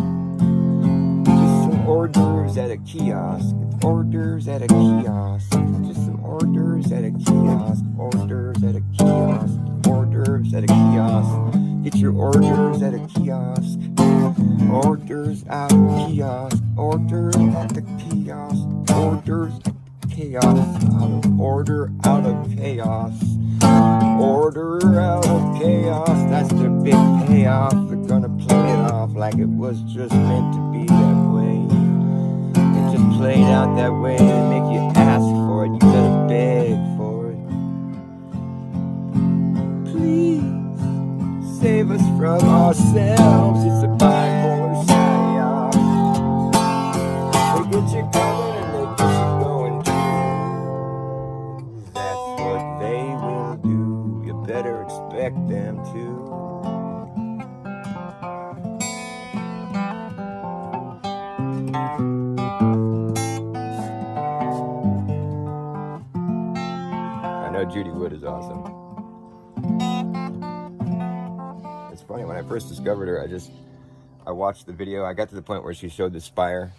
Just some hors d'oeuvres at a kiosk. Hors d'oeuvres at a kiosk. Just some hors d'oeuvres at a kiosk. Hors d'oeuvres at a kiosk. Hors d'oeuvres at a kiosk. Get your hors d'oeuvres at a kiosk. Hors d'oeuvres out of kiosk. Hors d'oeuvres at the kiosk. Hors d'oeuvres chaos. Out of order, out of chaos. Order out of chaos. That's their big payoff. They're gonna play it off like it was just meant to be that way. It just played out that way to make you ask for it. You gotta beg for it. Please save us from ourselves. It's a bipolar psyop. They get you coming and they get you going too. That's what they will do. You better expect them to. I know Judy Wood is awesome. It's funny, when I first discovered her, I watched the video. I got to the point where she showed the spire,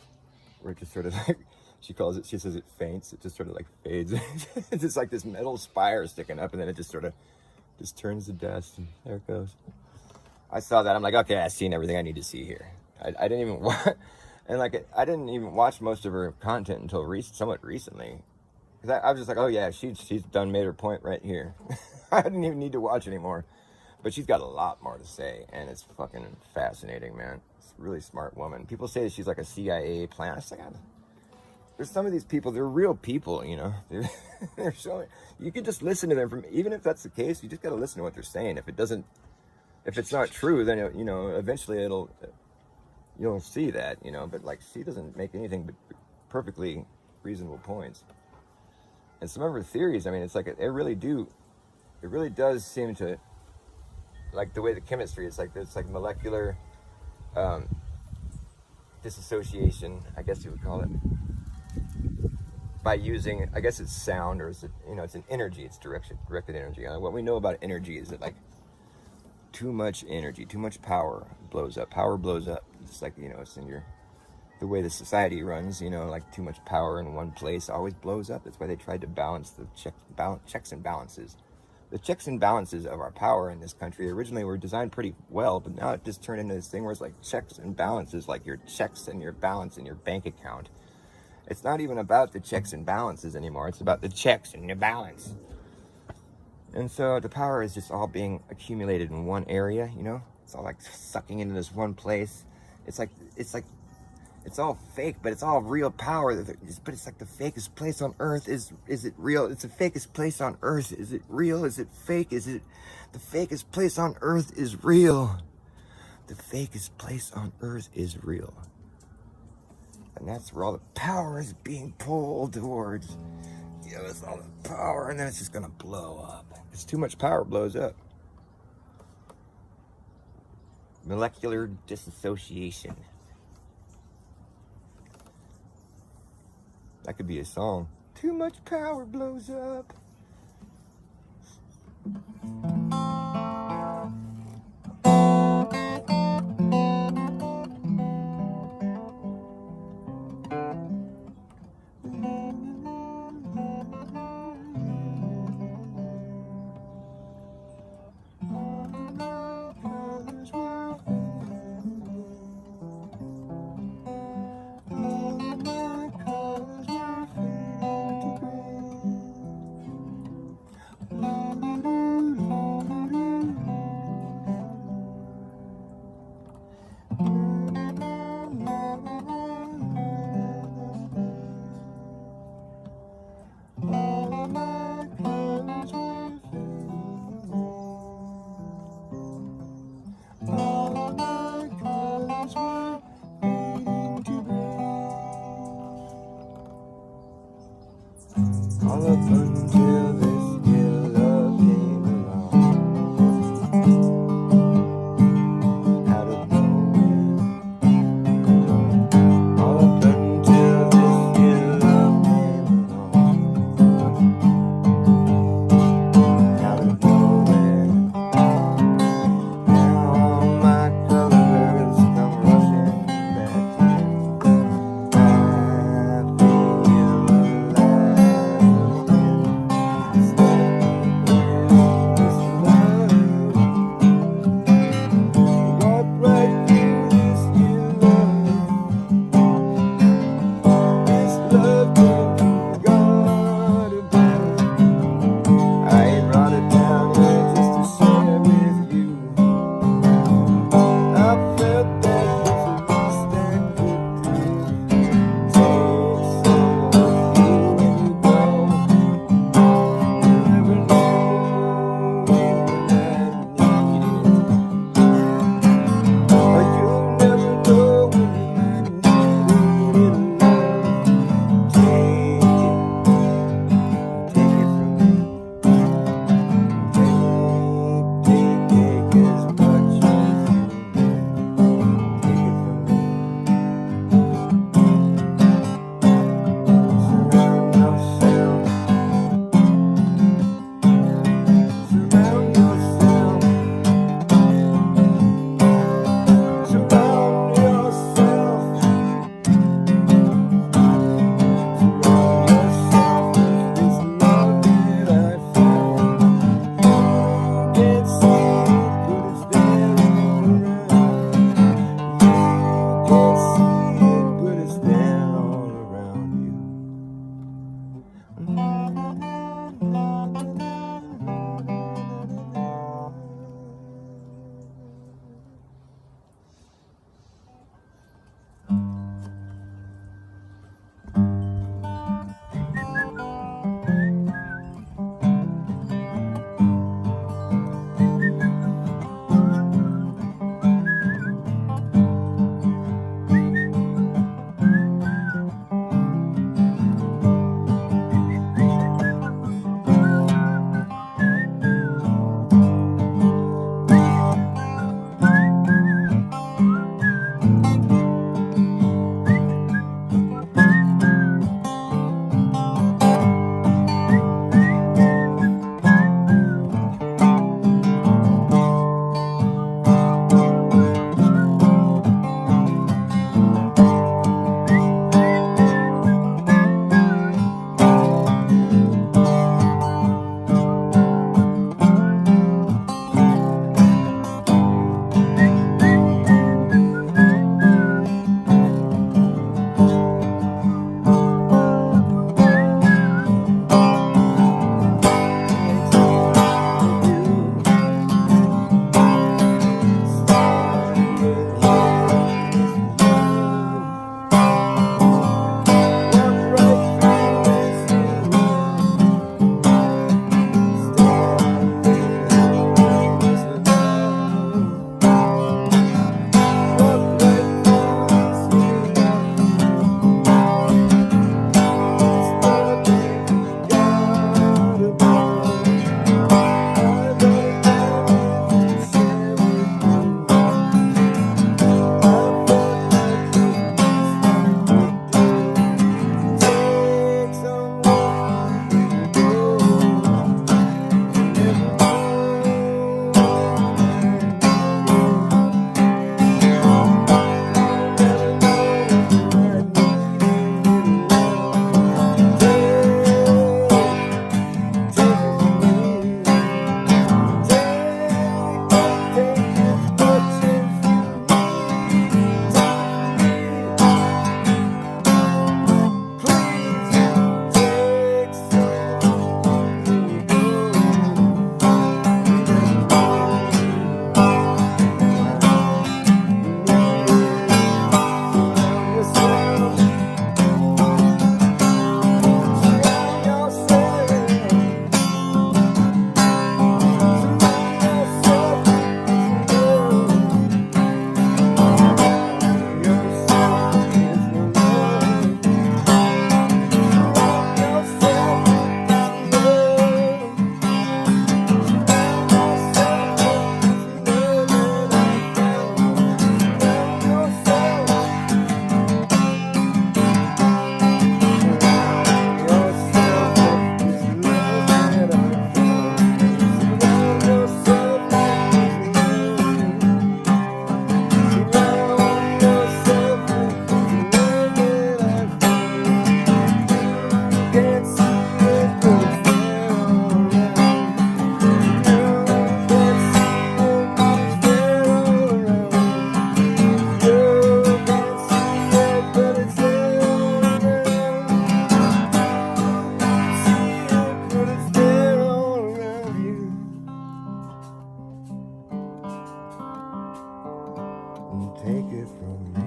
where it just sort of like, she says it faints. It just sort of like fades. It's just like this metal spire sticking up, and then it just sort of just turns to dust, and there it goes. I saw that. I'm like, okay, I've seen everything I need to see here. I didn't even watch, and like I didn't even watch most of her content until somewhat recently. Because I was just like, oh yeah, she's done made her point right here. I didn't even need to watch anymore. But she's got a lot more to say, and it's fucking fascinating, man. It's a really smart woman. People say that she's like a CIA plant. It's like, there's some of these people, they're real people, you know. They're showing, you can just listen to them even if that's the case, you just got to listen to what they're saying. If it's not true, then, you know, eventually you'll see that, you know. But like, she doesn't make anything but perfectly reasonable points. And some of her theories, I mean, it's like, it really does seem to like the way the chemistry is like it's like molecular disassociation, I guess you would call it, by using, I guess it's sound, or is it, it's an energy, it's directed energy. What we know about energy is that like too much energy, too much power blows up. Power blows up. Just like, it's in the way the society runs, like too much power in one place always blows up. That's why they tried to balance the checks and balances. The checks and balances of our power in this country originally were designed pretty well, but now it just turned into this thing where it's like checks and balances, like your checks and your balance in your bank account. It's not even about the checks and balances anymore. It's about the checks and your balance. And so the power is just all being accumulated in one area, It's all like sucking into this one place. It's like it's all fake, but it's all real power. But it's like the fakest place on earth. Is it real? It's the fakest place on earth. Is it real? Is it fake? Is it the fakest place on earth is real? The fakest place on earth is real. And that's where all the power is being pulled towards. It's all the power, and then it's just gonna blow up. It's too much power blows up. Molecular disassociation. That could be a song. Too much power blows up. and take it from me.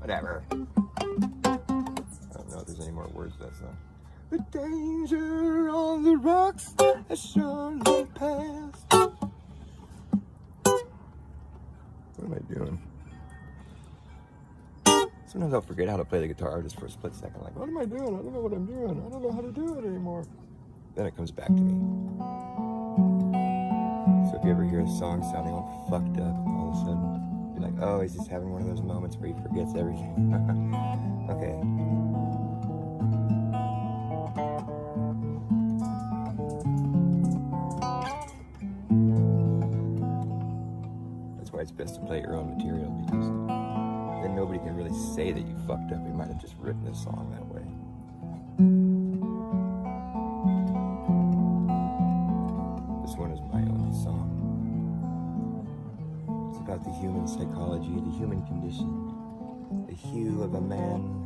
Whatever. I don't know if there's any more words to that song. The danger on the rocks has surely passed. What am I doing? Sometimes I'll forget how to play the guitar just for a split second. Like, what am I doing? I don't know what I'm doing. I don't know how to do it anymore. Then it comes back to me. So if you ever hear a song sounding all fucked up all of a sudden, be like, oh, he's just having one of those moments where he forgets everything. Okay. That's why it's best to play your own material, because then nobody can really say that you fucked up. You might have just written the song that way. This one is my own song. It's about the human psychology, the human condition, the hue of a man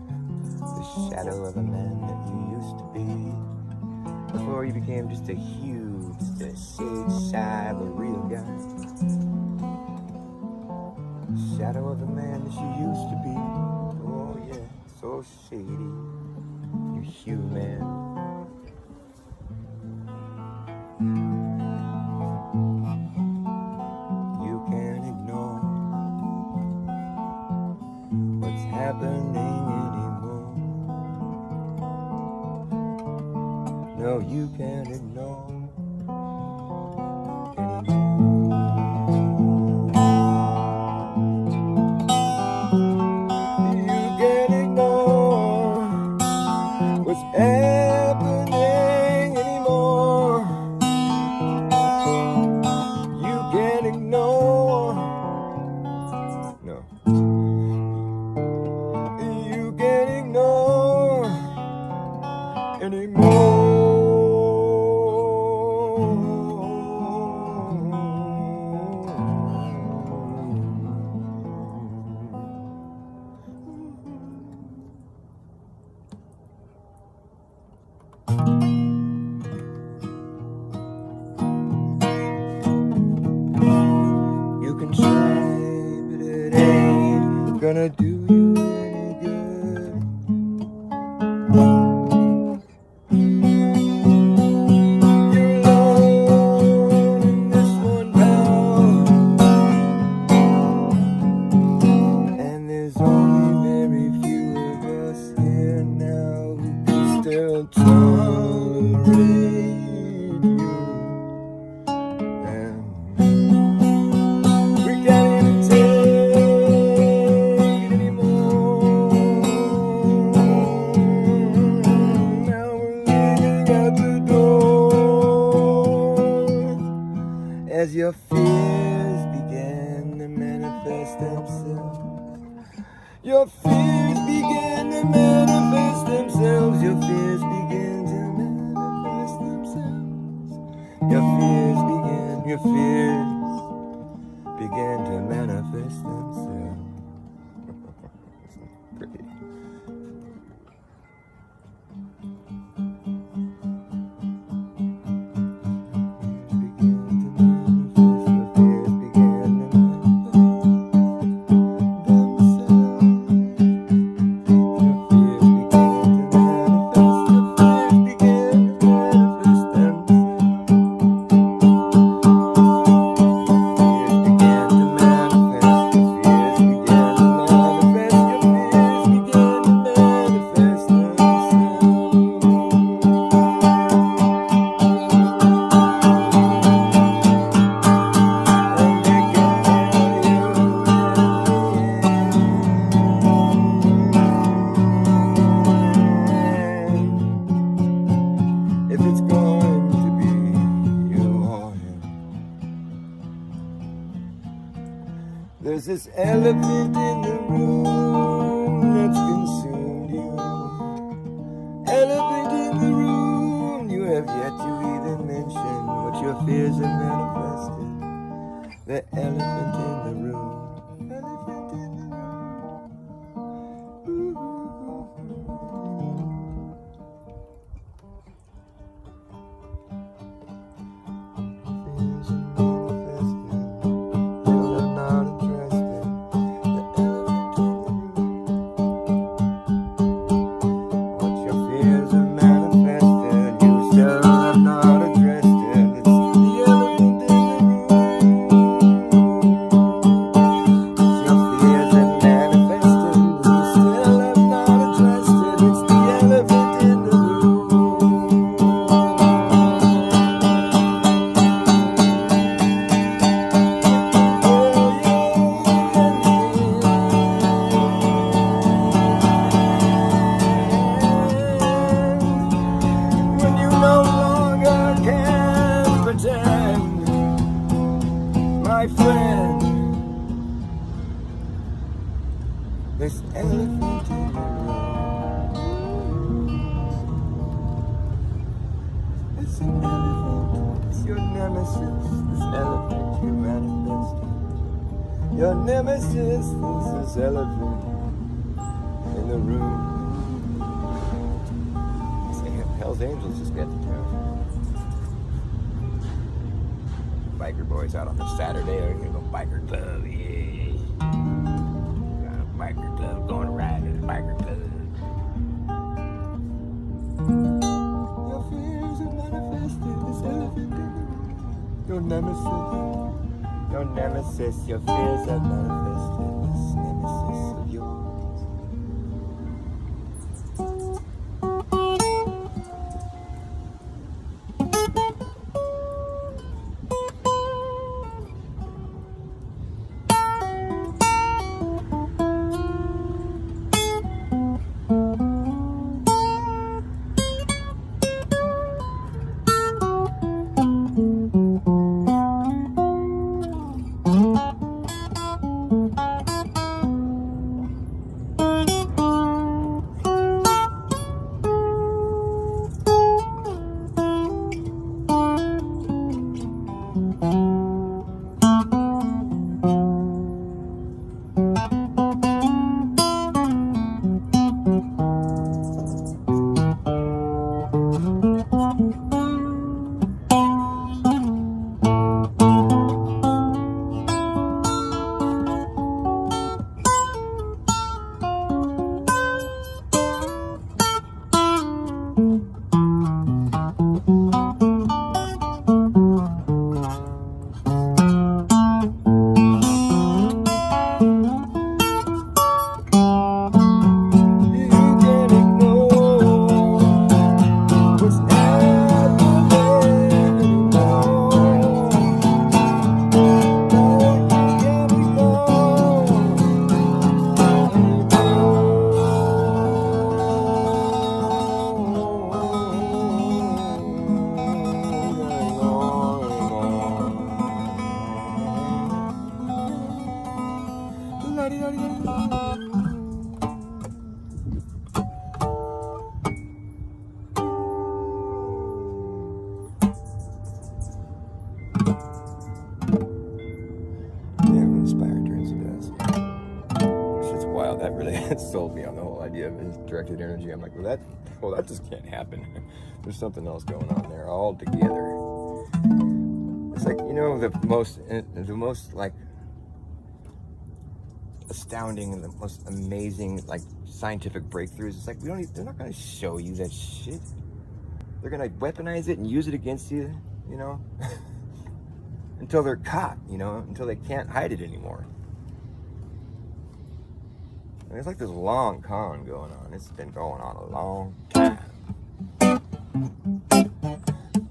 the shadow of a man that you used to be, before you became just a huge, just a shade shy of a real guy. Shadow of the man that you used to be. Oh yeah, so shady, you human. You can't ignore what's happening anymore. No, you can't ignore anymore. You can't ignore what's happening anymore. You can't ignore. No. You can't ignore anymore. You can try, but it ain't gonna do you any good. You're alone in this one town, and there's only very few of us here now who can still tolerate you. And we can't even take it anymore. Now we're leaving at the door as your fears began to manifest themselves. Your fears began to manifest themselves. Your fears began to manifest themselves. Your fears began to manifest themselves. Pretty. Your fears began to manifest themselves. Your fears began to manifest. Your fears began to manifest themselves. If it's going to be you or him, there's this elephant in the room that's consumed you. Elephant in the room, you have yet to even mention what your fears have manifested. The elephant in the room. Elephant in the room. Ooh. My friend, this elephant in the room. It's an elephant, it's your nemesis, this elephant you manifested. Your nemesis is this elephant in the room. Angeles just got to town. Biker boys out on the Saturday. They're gonna go biker club. Yeah. Got a biker club, going to ride in a biker club. Your fears are manifested. This elephant in the room. Your nemesis. Your nemesis. Your fears are manifested. This nemesis of yours. That really sold me on the whole idea of directed energy. I'm like, well, that just can't happen. There's something else going on there altogether. It's like, you know, the most like astounding and the most amazing like scientific breakthroughs. It's like they're not going to show you that shit. They're going to weaponize it and use it against you, you know, until they're caught, you know, until they can't hide it anymore. There's like this long con going on. It's been going on a long time.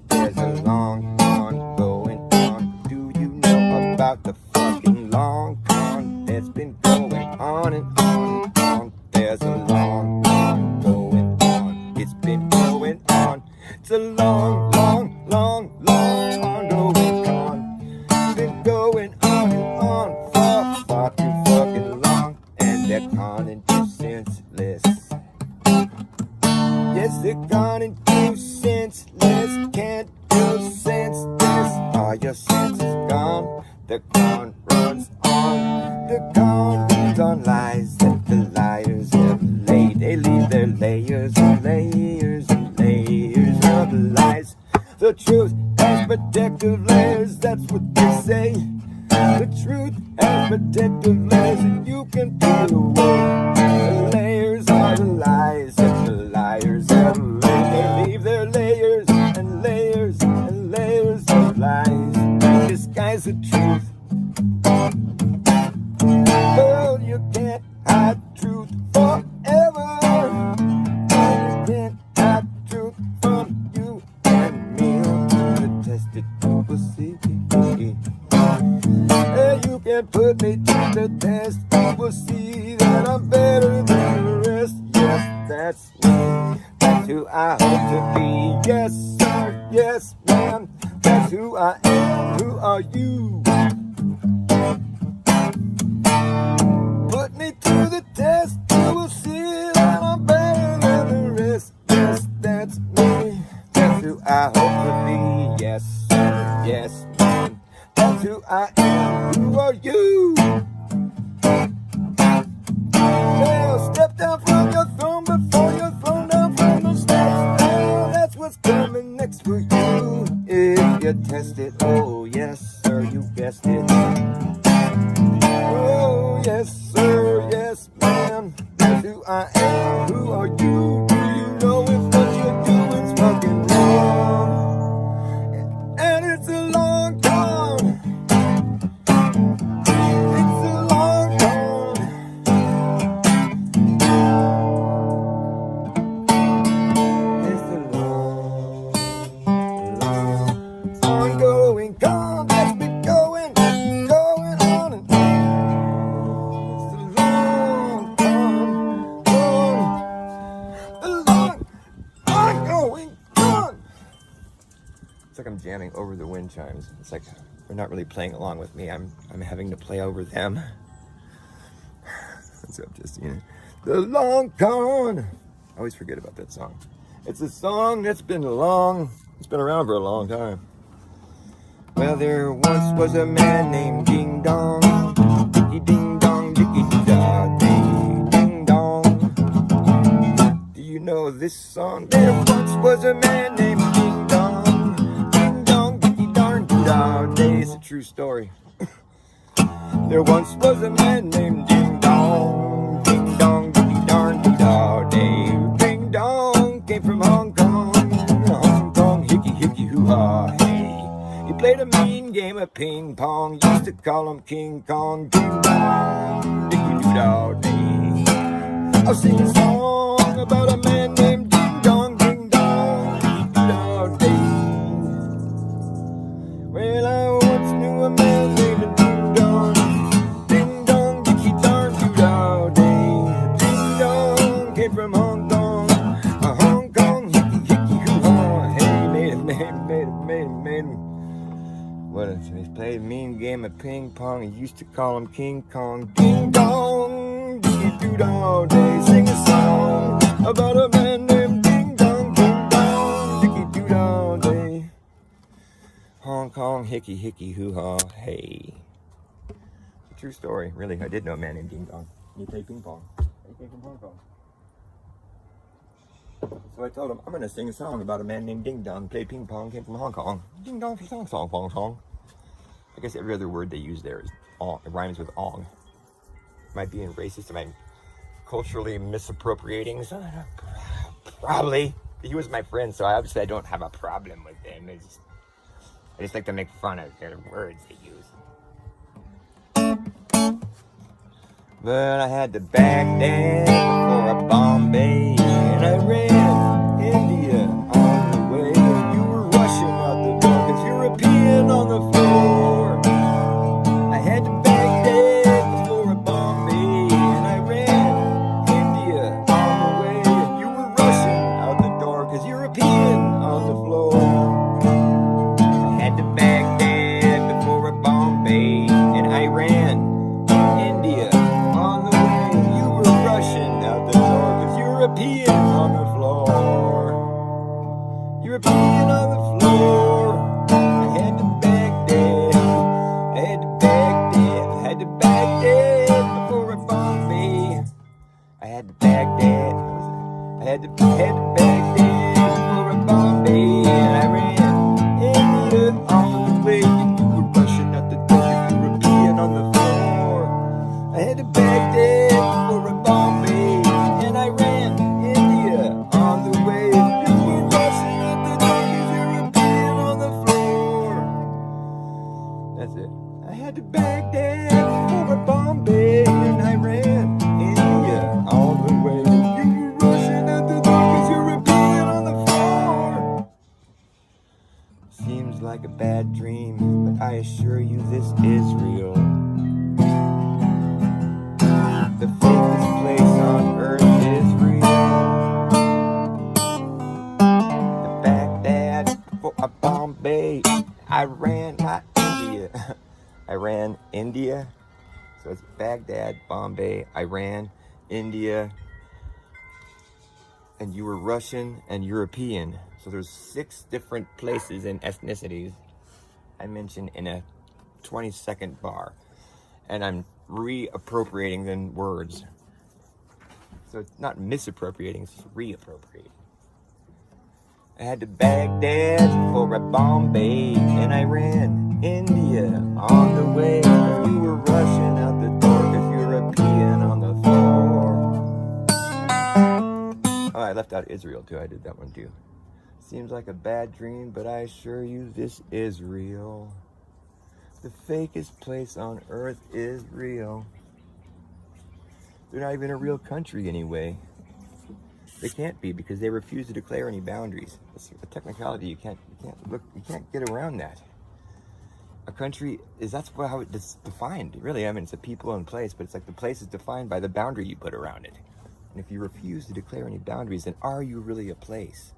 There's a long con going on. Do you know about the fucking long con that's been going on and on and on? There's a long con going on. It's been going on. It's a long, long, long, long ongoing con. It's been going on and on for far too fucking long. They're gone into senseless. Yes, they're gone into senseless. Can't do sense this. Are your senses gone? The con runs on. The con runs on lies that the liars have laid. They leave their layers and layers and layers of lies. The truth has protective layers. That's what they say. The truth has protective layers, and you can peel away. The layers are the lies, and the liars are the lies. They leave their layers and layers and layers of lies to disguise the truth. Well, you can't hide truth forever. You can't hide truth from you and me. To the tested, you will see. You can put me to the test. You will see that I'm better than the rest. Yes, that's me. That's who I hope to be. Yes, sir. Yes, ma'am. That's who I am. Who are you? Put me to the test. You will see that I'm better than the rest. Yes, that's me. That's who I hope to be. Yes, sir. Yes, ma'am. That's who I am. Who are you? Now step down from your throne before you're thrown down from the steps. Oh, that's what what's coming next for you if you test it. Oh, yes, sir, you guessed it. Oh, yes, sir, yes, ma'am. That's who I am. Who are you? Do you know if what you're doing's fucking wrong? And it's a long con. It's a long con. It's a long, ongoing con that's been going on and on. It's a long con, a long, ongoing con. It's like I'm jamming over the wind chimes. It's like they're not really playing along with me. I'm having to play over them. So just, the long con. I always forget about that song. It's a song that's been around for a long time. Well, there once was a man named Ding Dong. Dicky ding dong, dicky da ding ding dong. Do you know this song? There once was a man named Ding Dong. Ding dong, dicky darn da day. It's a true story. There once was a man named Ding Dong. Ding dong, dicky darn da day. Ding dong came from Hong Kong. Hong Kong, hickey hickey hoo ha hey. He played a mean game of ping pong. Used to call him King Kong. Ding dong, dicky doo da day. I'll sing a song about a man named Ding Dong, Ding Dong, dicky doo da day. Well, I once knew a man named Ding Dong. Ding dong, dicky darn doo da day. Ding dong came from Hong Kong. Hong Kong, hickey hickey hoo ha hey. Made him. What is it? He played a mean game of ping pong. He used to call him King Kong. Ding dong, dicky doo da day. Sing a song about a man named Ding Dong, dicky doo da day. Hong Kong, hickey hickey hoo ha hey. It's a true story, really. I did know a man named Ding Dong. He played ping pong. He came from Hong Kong. So I told him, I'm going to sing a song about a man named Ding Dong, played ping pong, came from Hong Kong. Ding Dong, song, song, song, song. I guess every other word they use there is ong. It rhymes with ong. Am I being racist? Am I culturally misappropriating? Probably. He was my friend, so obviously I don't have a problem with him. I just like to make fun of their words they use. But I had to Baghdad before a Bombay, and I ran India on the way. You were rushing out the door 'cause European on the floor. I had to Baghdad before a Bombay, and I ran India on the way. You were rushing out the door 'cause European on the floor. I had to Baghdad before a Bombay, and I ran India on the way. You were rushing out the door 'cause European on the floor. European on the floor. I had to Baghdad. I had to Baghdad. I had to Baghdad before a Bombay. I had to Baghdad. I had to Baghdad before a Bombay, and I ran India on the way. You were rushing out the door 'cause European on the floor. I had to Baghdad before a Bombay, and I ran India on the way. You were rushing at the door 'cause European on the floor. That's it. I had to Baghdad before a Bombay, and I ran India all the way. You were rushing at the door 'cause European on the floor. Seems like a bad dream, but I assure you this is real. The fakest place on earth is real. The Baghdad for a Bombay. I ran not India. I ran India. So it's Baghdad, Bombay, Iran, India, and you were Russian and European. So there's 6 different places and ethnicities I mentioned in a 20-second bar. And I'm reappropriating the words. So it's not misappropriating, it's just reappropriating. I had to Baghdad for a Bombay, and Iran, India on the way. You were rushing out the door because you were peeing on the floor. Oh, I left out Israel too. I did that one too. Seems like a bad dream, but I assure you this is real. The fakest place on earth is real. They're not even a real country anyway. They can't be because they refuse to declare any boundaries. It's a technicality. You can't get around that. A country that's how it's defined. Really, I mean, it's a people and place, but it's like the place is defined by the boundary you put around it. And if you refuse to declare any boundaries, then are you really a place?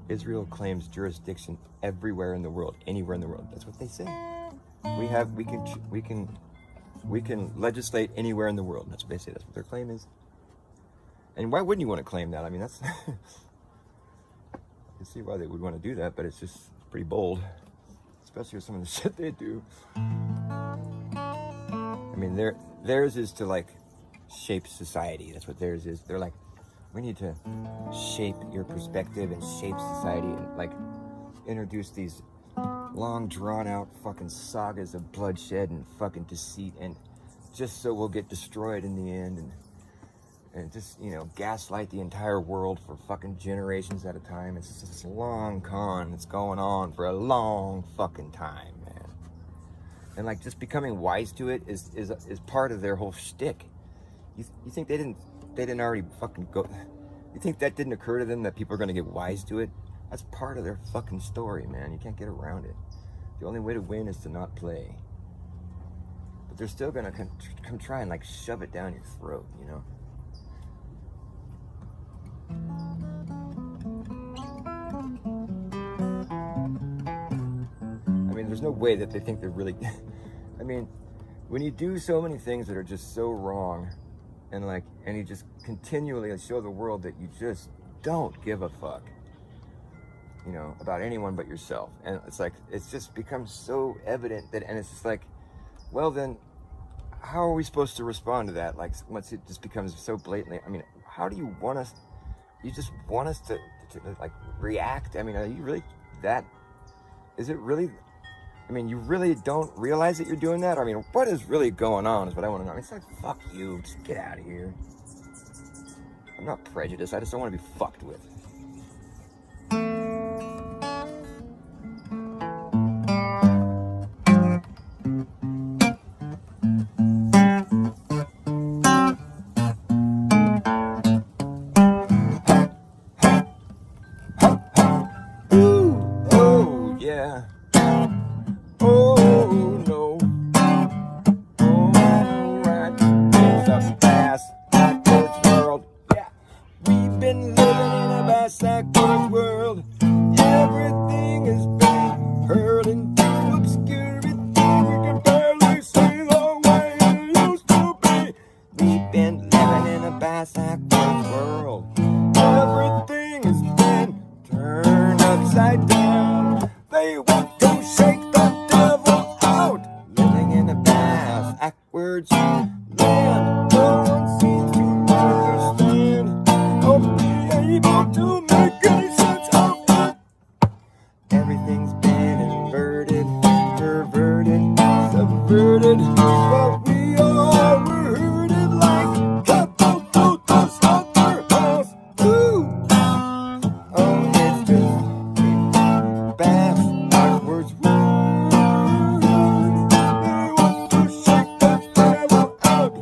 Israel claims jurisdiction everywhere in the world, anywhere in the world. That's what they say. We can legislate anywhere in the world. That's what they say. That's what their claim is. And why wouldn't you want to claim that? I mean, that's I can see why they would want to do that, but it's just pretty bold, especially with some of the shit they do. I mean, theirs is to like shape society. That's what theirs is. They're like, we need to shape your perspective and shape society and like introduce these long drawn out fucking sagas of bloodshed and fucking deceit, and just so we'll get destroyed in the end, and just, you know, gaslight the entire world for fucking generations at a time. It's just this long con that's going on for a long fucking time, man. And like just becoming wise to it is part of their whole shtick. You think they didn't already fucking go? You think that didn't occur to them that people are gonna get wise to it? That's part of their fucking story, man. You can't get around it. The only way to win is to not play. But they're still gonna come try and like shove it down your throat, you know? I mean, there's no way that they think they're really... I mean, when you do so many things that are just so wrong, and you just continually show the world that you just don't give a fuck, you know, about anyone but yourself. And it's like, it's just becomes so evident that, and it's just like, well then, how are we supposed to respond to that? Like, once it just becomes so blatantly, I mean, how do you want us, you just want us to like react? I mean, are you really that, is it really, I mean, you really don't realize that you're doing that? I mean, what is really going on is what I want to know. I mean, it's like, fuck you, just get out of here. I'm not prejudiced, I just don't want to be fucked with. Yeah. Oh no. Alright. It's a backwards world. Yeah. We've been living in a backwards world. Everything has been hurled into obscurity. We can barely see the way it used to be. We've been living in a backwards world. Everything has been turned upside down. They want to shake the devil out. Living in a backwards land. No one seems to understand or be able to make any sense of it. Everything's been inverted, perverted, subverted. But we all were herded like cattle through the slaughterhouse. Ooh. Oh, it's just backwards world. They want to shake the devil out.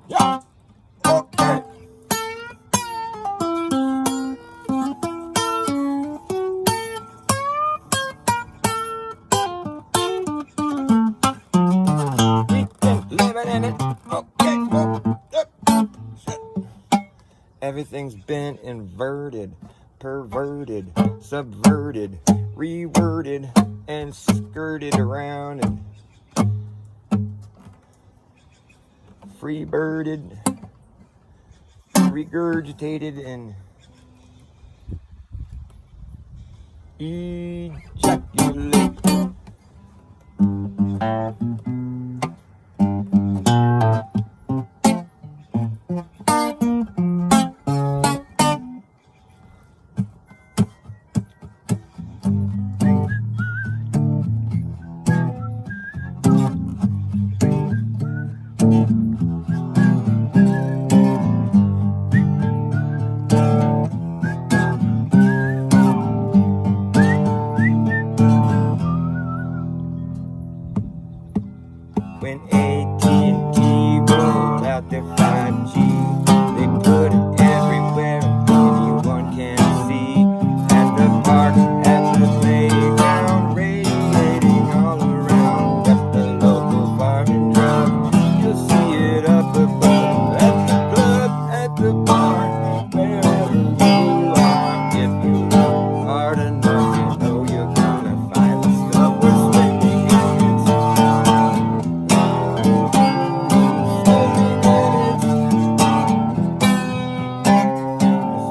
Yeah, okay. We've been living in it. Okay, well, shit. Everything's been inverted, perverted, subverted, reworded, and skirted around and free-birded, regurgitated, and ejaculated. When AT&T rolled out their 5G, they put it everywhere anyone can see. At the park, at the playground, radiating all around. At the local farm and drug, you'll see it up above. At the club, at the bar, wherever you are. If you look hard enough, you know you're gonna find the stuff we're swimming in it.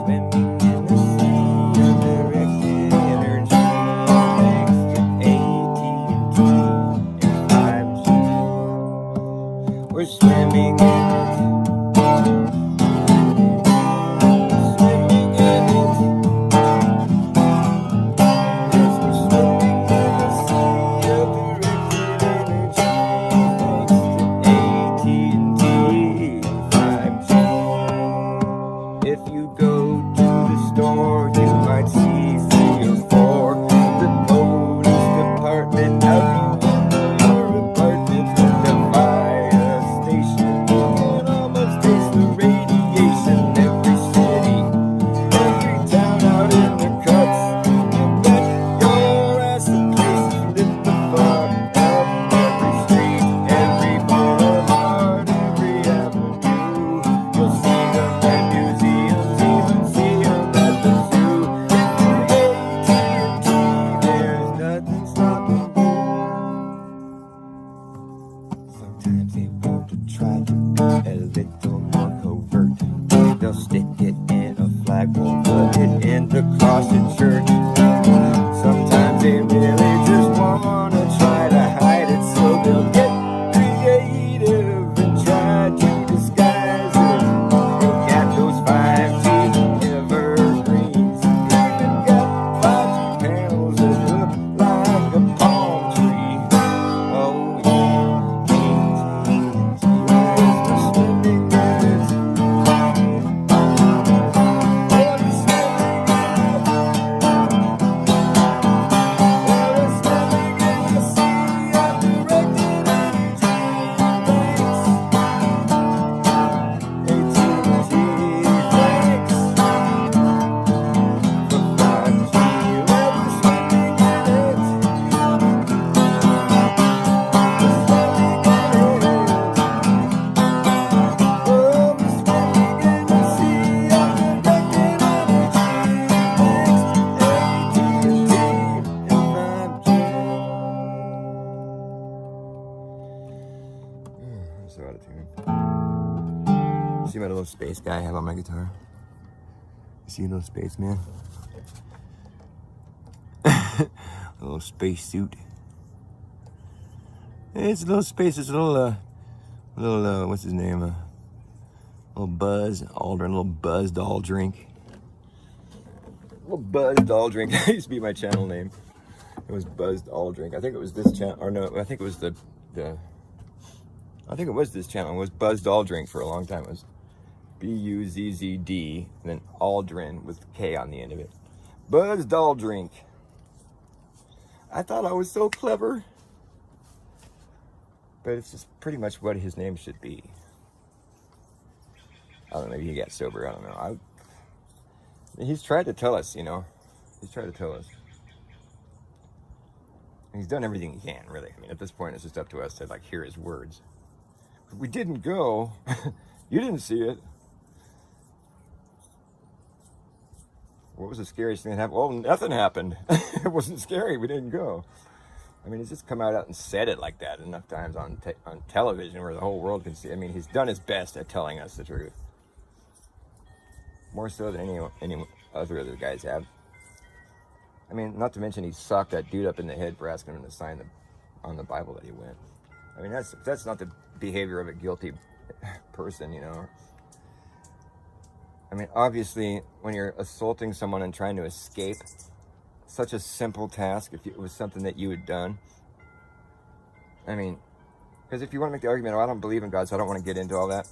Swimming in the sea of directed energy, thanks to AT&T and 5G. We're swimming in it. Swimming in it. Yes, we're swimming in the sea of directed energy, thanks to AT&T and 5G. If you go to the store, you might see 3 or 4. The police department out in your apartment, the fire station. You can almost taste the radiation. Every city, every town out in the cuts. You bet your ass the places lit the fuck up. Every street, every boulevard, every avenue. You'll see them at museums, even see them at the zoo. If you're AT&T, there's nothing stopping you. Sometimes they want to try to be a little more covert. They'll stick it in a flagpole, put it in the closet church. Sometimes they really just wanna try to hide it, so they'll get creative and try to disguise it. Look at those 5G evergreens. Even got 5G panels that look like a palm tree. Oh yeah, AT&T, we're swimming in it. Oh, we're swimming in it. Oh, we're swimming in the sea of directed energy. Thanks, AT&T, thanks for 5G. Well, we're swimming in it. We're swimming in it. Oh, we're swimming in the sea of directed energy. Thanks to AT&T and 5G. I'm so out of tune. See my little space guy I have on my guitar? You see a little space man? A little space suit. It's a little space. It's a little what's his name? Little Buzz Aldrin. Little Buzzed All Drink. Little Buzzed All Drink. That used to be my channel name. It was Buzzed All Drink. I think it was this channel, or no, I think it was I think it was this channel. It was Buzzed All Drink for a long time. It was BUZZD, and then Aldrin with K on the end of it. Buzzed All Drink. I thought I was so clever. But it's just pretty much what his name should be. I don't know, maybe he got sober, I don't know. He's tried to tell us, you know. He's tried to tell us. And he's done everything he can, really. I mean, at this point, it's just up to us to, like, hear his words. We didn't go. You didn't see it. What was the scariest thing that happened? Well, nothing happened. It wasn't scary. We didn't go. I mean, he's just come out and said it like that enough times on television where the whole world can see. I mean, he's done his best at telling us the truth. More so than any other guys have. I mean, not to mention he socked that dude up in the head for asking him to sign on the Bible that he went. I mean, that's not the behavior of a guilty person, you know. I mean, obviously, when you're assaulting someone and trying to escape, such a simple task, if it was something that you had done. I mean, because if you want to make the argument, oh, I don't believe in God, so I don't want to get into all that.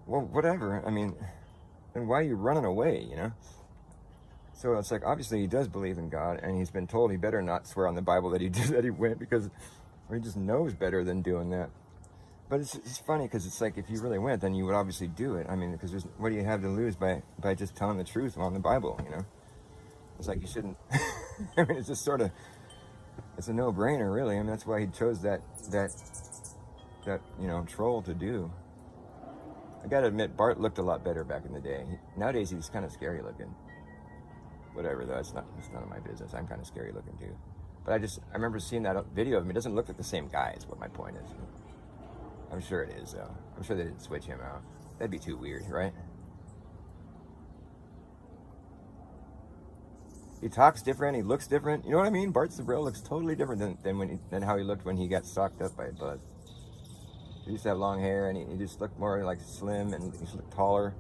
Well, whatever. I mean, then why are you running away, you know? So it's like, obviously he does believe in God, and he's been told he better not swear on the Bible that he did, that he went, because Or he just knows better than doing that. But it's funny because it's like if you really went, then you would obviously do it. I mean, because what do you have to lose by just telling the truth on the Bible, you know? It's like you shouldn't. I mean, it's just sort of, it's a no-brainer, really. I mean, that's why he chose that troll to do. I gotta admit, Bart looked a lot better back in the day. Nowadays, he's kind of scary looking. Whatever, though, it's none of my business. I'm kind of scary looking too. But I remember seeing that video of him. It doesn't look like the same guy. Is what my point is. I'm sure it is, though. I'm sure they didn't switch him out. That'd be too weird, right? He talks different. He looks different. You know what I mean? Bart Sabrell looks totally different than how he looked when he got socked up by a buzz. He used to have long hair, and he just looked more like slim, and he just looked taller.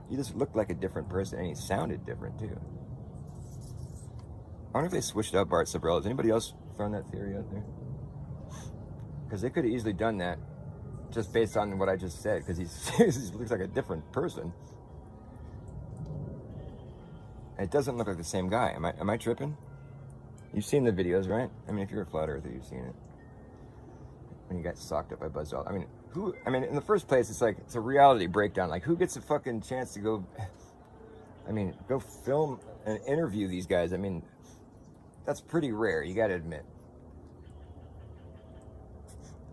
He just looked like a different person, and he sounded different too. I wonder if they switched up Bart Sabrell. Has anybody else thrown that theory out there? Because they could have easily done that just based on what I just said, because he looks like a different person. It doesn't look like the same guy. Am I tripping? You've seen the videos, right? I mean, if you're a flat earther, you've seen it. When he got socked up by Buzz Aldrin. I mean, in the first place, it's a reality breakdown. Like, who gets a fucking chance to go film and interview these guys? I mean, that's pretty rare, you gotta admit.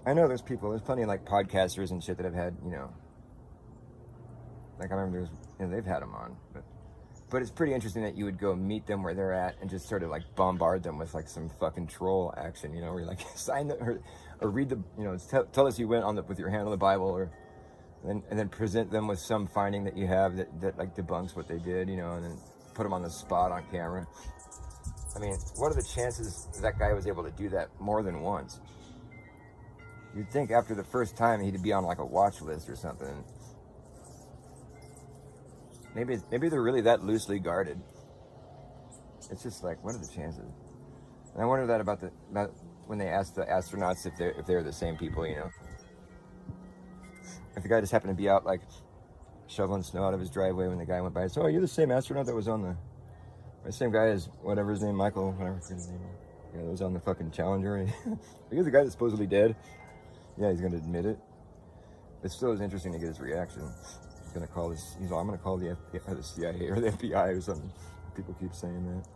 I know there's plenty of like podcasters and shit that have had, like I remember they've had them on, but it's pretty interesting that you would go meet them where they're at and just sort of like bombard them with like some fucking troll action, where you like sign them or read the, tell us you went with your hand on the Bible, and then present them with some finding that you have that like debunks what they did, and then put them on the spot on camera. I mean, what are the chances that guy was able to do that more than once? You'd think after the first time he'd be on like a watch list or something. Maybe they're really that loosely guarded. It's just like, what are the chances? And I wonder that about when they asked the astronauts if they're the same people, If the guy just happened to be out like shoveling snow out of his driveway when the guy went by. So, you're the same astronaut that was on the same guy as whatever his name, Michael, whatever his name. Yeah, that was on the fucking Challenger. Because the guy that's supposedly dead. Yeah, he's gonna admit it. But still, it's interesting to get his reaction. He's gonna call I'm gonna call the FBI, or the CIA or the FBI or something. People keep saying that.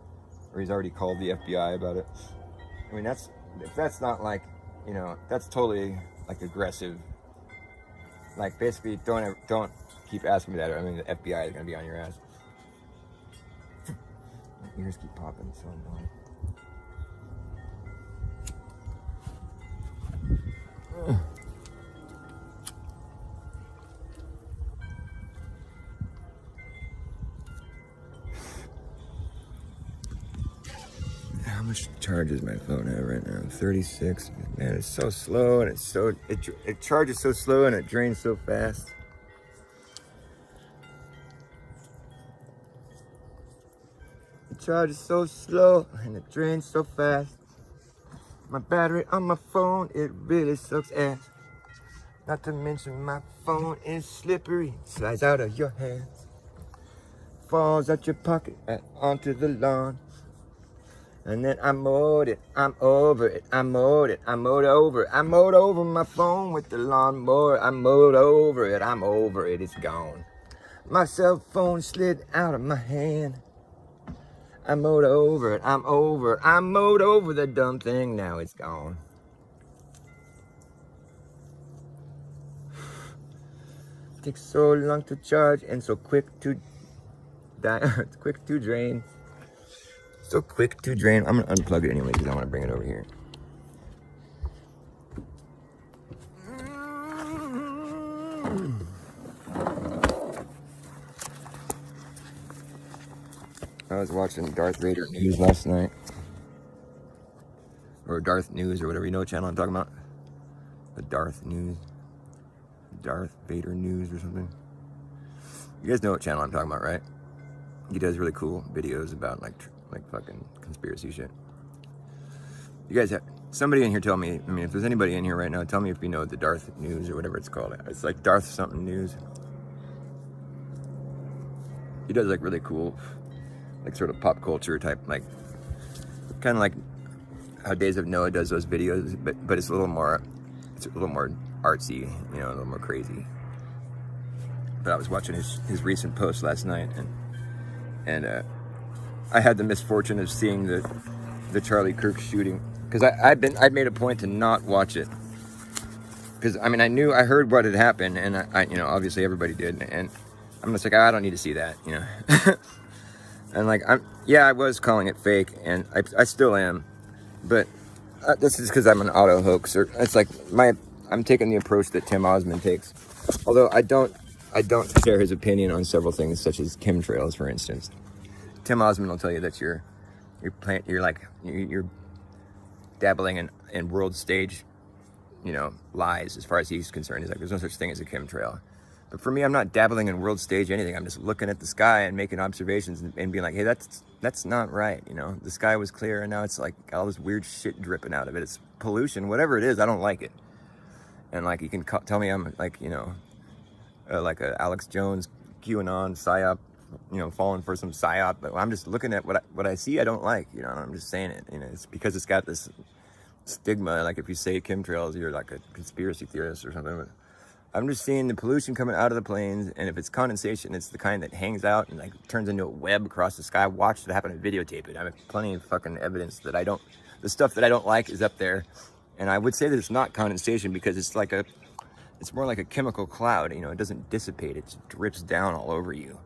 Or he's already called the FBI about it. I mean, if that's not like, that's totally like aggressive. Like basically, don't keep asking me that. Or, I mean, the FBI is gonna be on your ass. My ears keep popping, it's so annoying. How much charge does my phone have right now? 36. Man, it's so slow, and it charges so slow and it drains so fast. It charges so slow and it drains so fast. My battery on my phone, it really sucks ass. Not to mention my phone is slippery, slides out of your hands, falls out your pocket and onto the lawn. And then I mowed it, I'm over it, I mowed it, I mowed over it. I mowed over my phone with the lawnmower. I mowed over it, I'm over it, it's gone. My cell phone slid out of my hand. I mowed over it, I mowed over the dumb thing, now it's gone. Takes so long to charge and so quick to die, quick to drain. So quick to drain. I'm gonna unplug it anyway because I want to bring it over here. I was watching Darth Vader news last night. Or Darth News or whatever, what channel I'm talking about? The Darth News. Darth Vader News or something. You guys know what channel I'm talking about, right? He does really cool videos about like fucking conspiracy shit. You guys have somebody in here tell me, if there's anybody in here right now, tell me if you know the Darth News or whatever it's called. It's like Darth something news. He does like really cool, like sort of pop culture type, like kind of like, how Days of Noah does those videos, but it's a little more artsy, you know, a little more crazy. But I was watching his recent post last night, and I had the misfortune of seeing the Charlie Kirk shooting, because I'd made a point to not watch it, because I mean I heard what had happened, and I you know, obviously everybody did, and I'm just like, I don't need to see that, you know. And like I was calling it fake, and I still am, but this is because I'm an auto hoaxer. It's like I'm taking the approach that Tim Osmond takes, although I don't share his opinion on several things, such as chemtrails, for instance. Tim Osmond will tell you that you're dabbling in world stage, you know, lies as far as he's concerned. He's like, there's no such thing as a chemtrail. But for me, I'm not dabbling in world stage anything. I'm just looking at the sky and making observations and being like, hey, that's not right. You know, the sky was clear and now it's like all this weird shit dripping out of it. It's pollution, whatever it is. I don't like it. And like, you can tell me I'm like, you know, like a Alex Jones QAnon psyop, you know, falling for some psyop. But I'm just looking at what I see. I don't like. You know, I'm just saying it. You know, it's because it's got this stigma. Like if you say chemtrails, you're like a conspiracy theorist or something. But I'm just seeing the pollution coming out of the planes, and if it's condensation, it's the kind that hangs out and like turns into a web across the sky. Watch it happen and videotape it. I have plenty of fucking evidence that the stuff that I don't like is up there. And I would say that it's not condensation because it's more like a chemical cloud. You know, it doesn't dissipate. It just drips down all over you.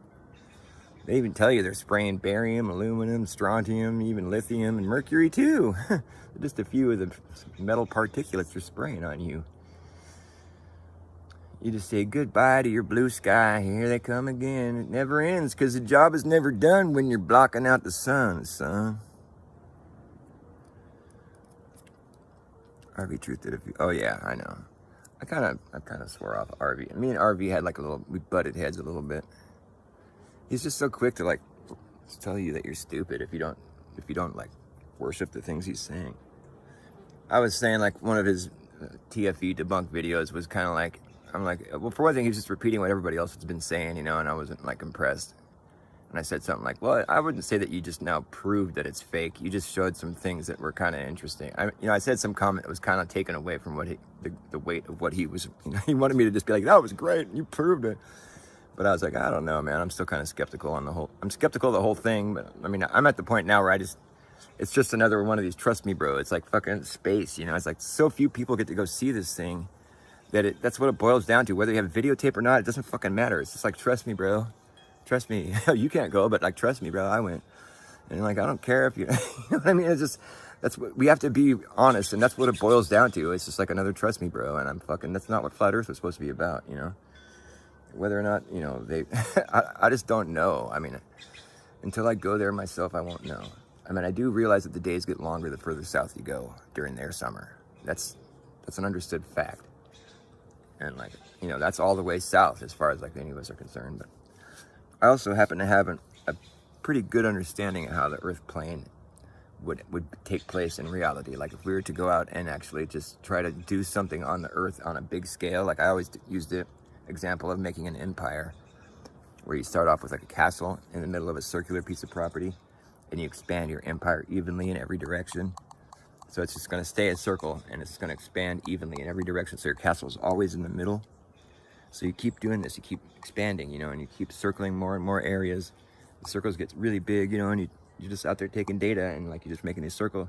They even tell you they're spraying barium, aluminum, strontium, even lithium, and mercury too. Just a few of the metal particulates they're spraying on you. You just say goodbye to your blue sky. Here they come again. It never ends because the job is never done when you're blocking out the sun, son. RV Truth did a few. Oh yeah, I know. I kind of swore off RV. Me and RV had like we butted heads a little bit. He's just so quick to like tell you that you're stupid if you don't like worship the things he's saying. I was saying like one of his TFE debunk videos was kind of like, I'm like, well, for one thing, he's just repeating what everybody else has been saying, you know, and I wasn't like impressed. And I said something like, well, I wouldn't say that you just now proved that it's fake. You just showed some things that were kind of interesting. I said some comment that was kind of taken away from what the weight of what he was, you know, he wanted me to just be like, that was great, you proved it. But I was like, I don't know, man. I'm still kind of skeptical on I'm skeptical of the whole thing, but I mean, I'm at the point now where it's just another one of these trust me, bro. It's like fucking space, you know? It's like so few people get to go see this thing that's what it boils down to. Whether you have videotape or not, it doesn't fucking matter. It's just like, trust me, bro. Trust me. You can't go, but like, trust me, bro. I went. And like, I don't care if you, you know what I mean? It's just, that's what, we have to be honest, and that's what it boils down to. It's just like another trust me, bro. And that's not what Flat Earth was supposed to be about, you know? Whether or not, you know, I just don't know. I mean, until I go there myself, I won't know. I mean, I do realize that the days get longer the further south you go during their summer. That's an understood fact. And like, you know, that's all the way south as far as like any of us are concerned. But I also happen to have a pretty good understanding of how the Earth plane would take place in reality. Like if we were to go out and actually just try to do something on the Earth on a big scale, like I always used the example of making an empire, where you start off with like a castle in the middle of a circular piece of property, and you expand your empire evenly in every direction. So it's just going to stay a circle, and it's going to expand evenly in every direction. So your castle is always in the middle. So you keep doing this, you keep expanding, you know, and you keep circling more and more areas. The circles get really big, you know, and you're just out there taking data, and like you're just making a circle.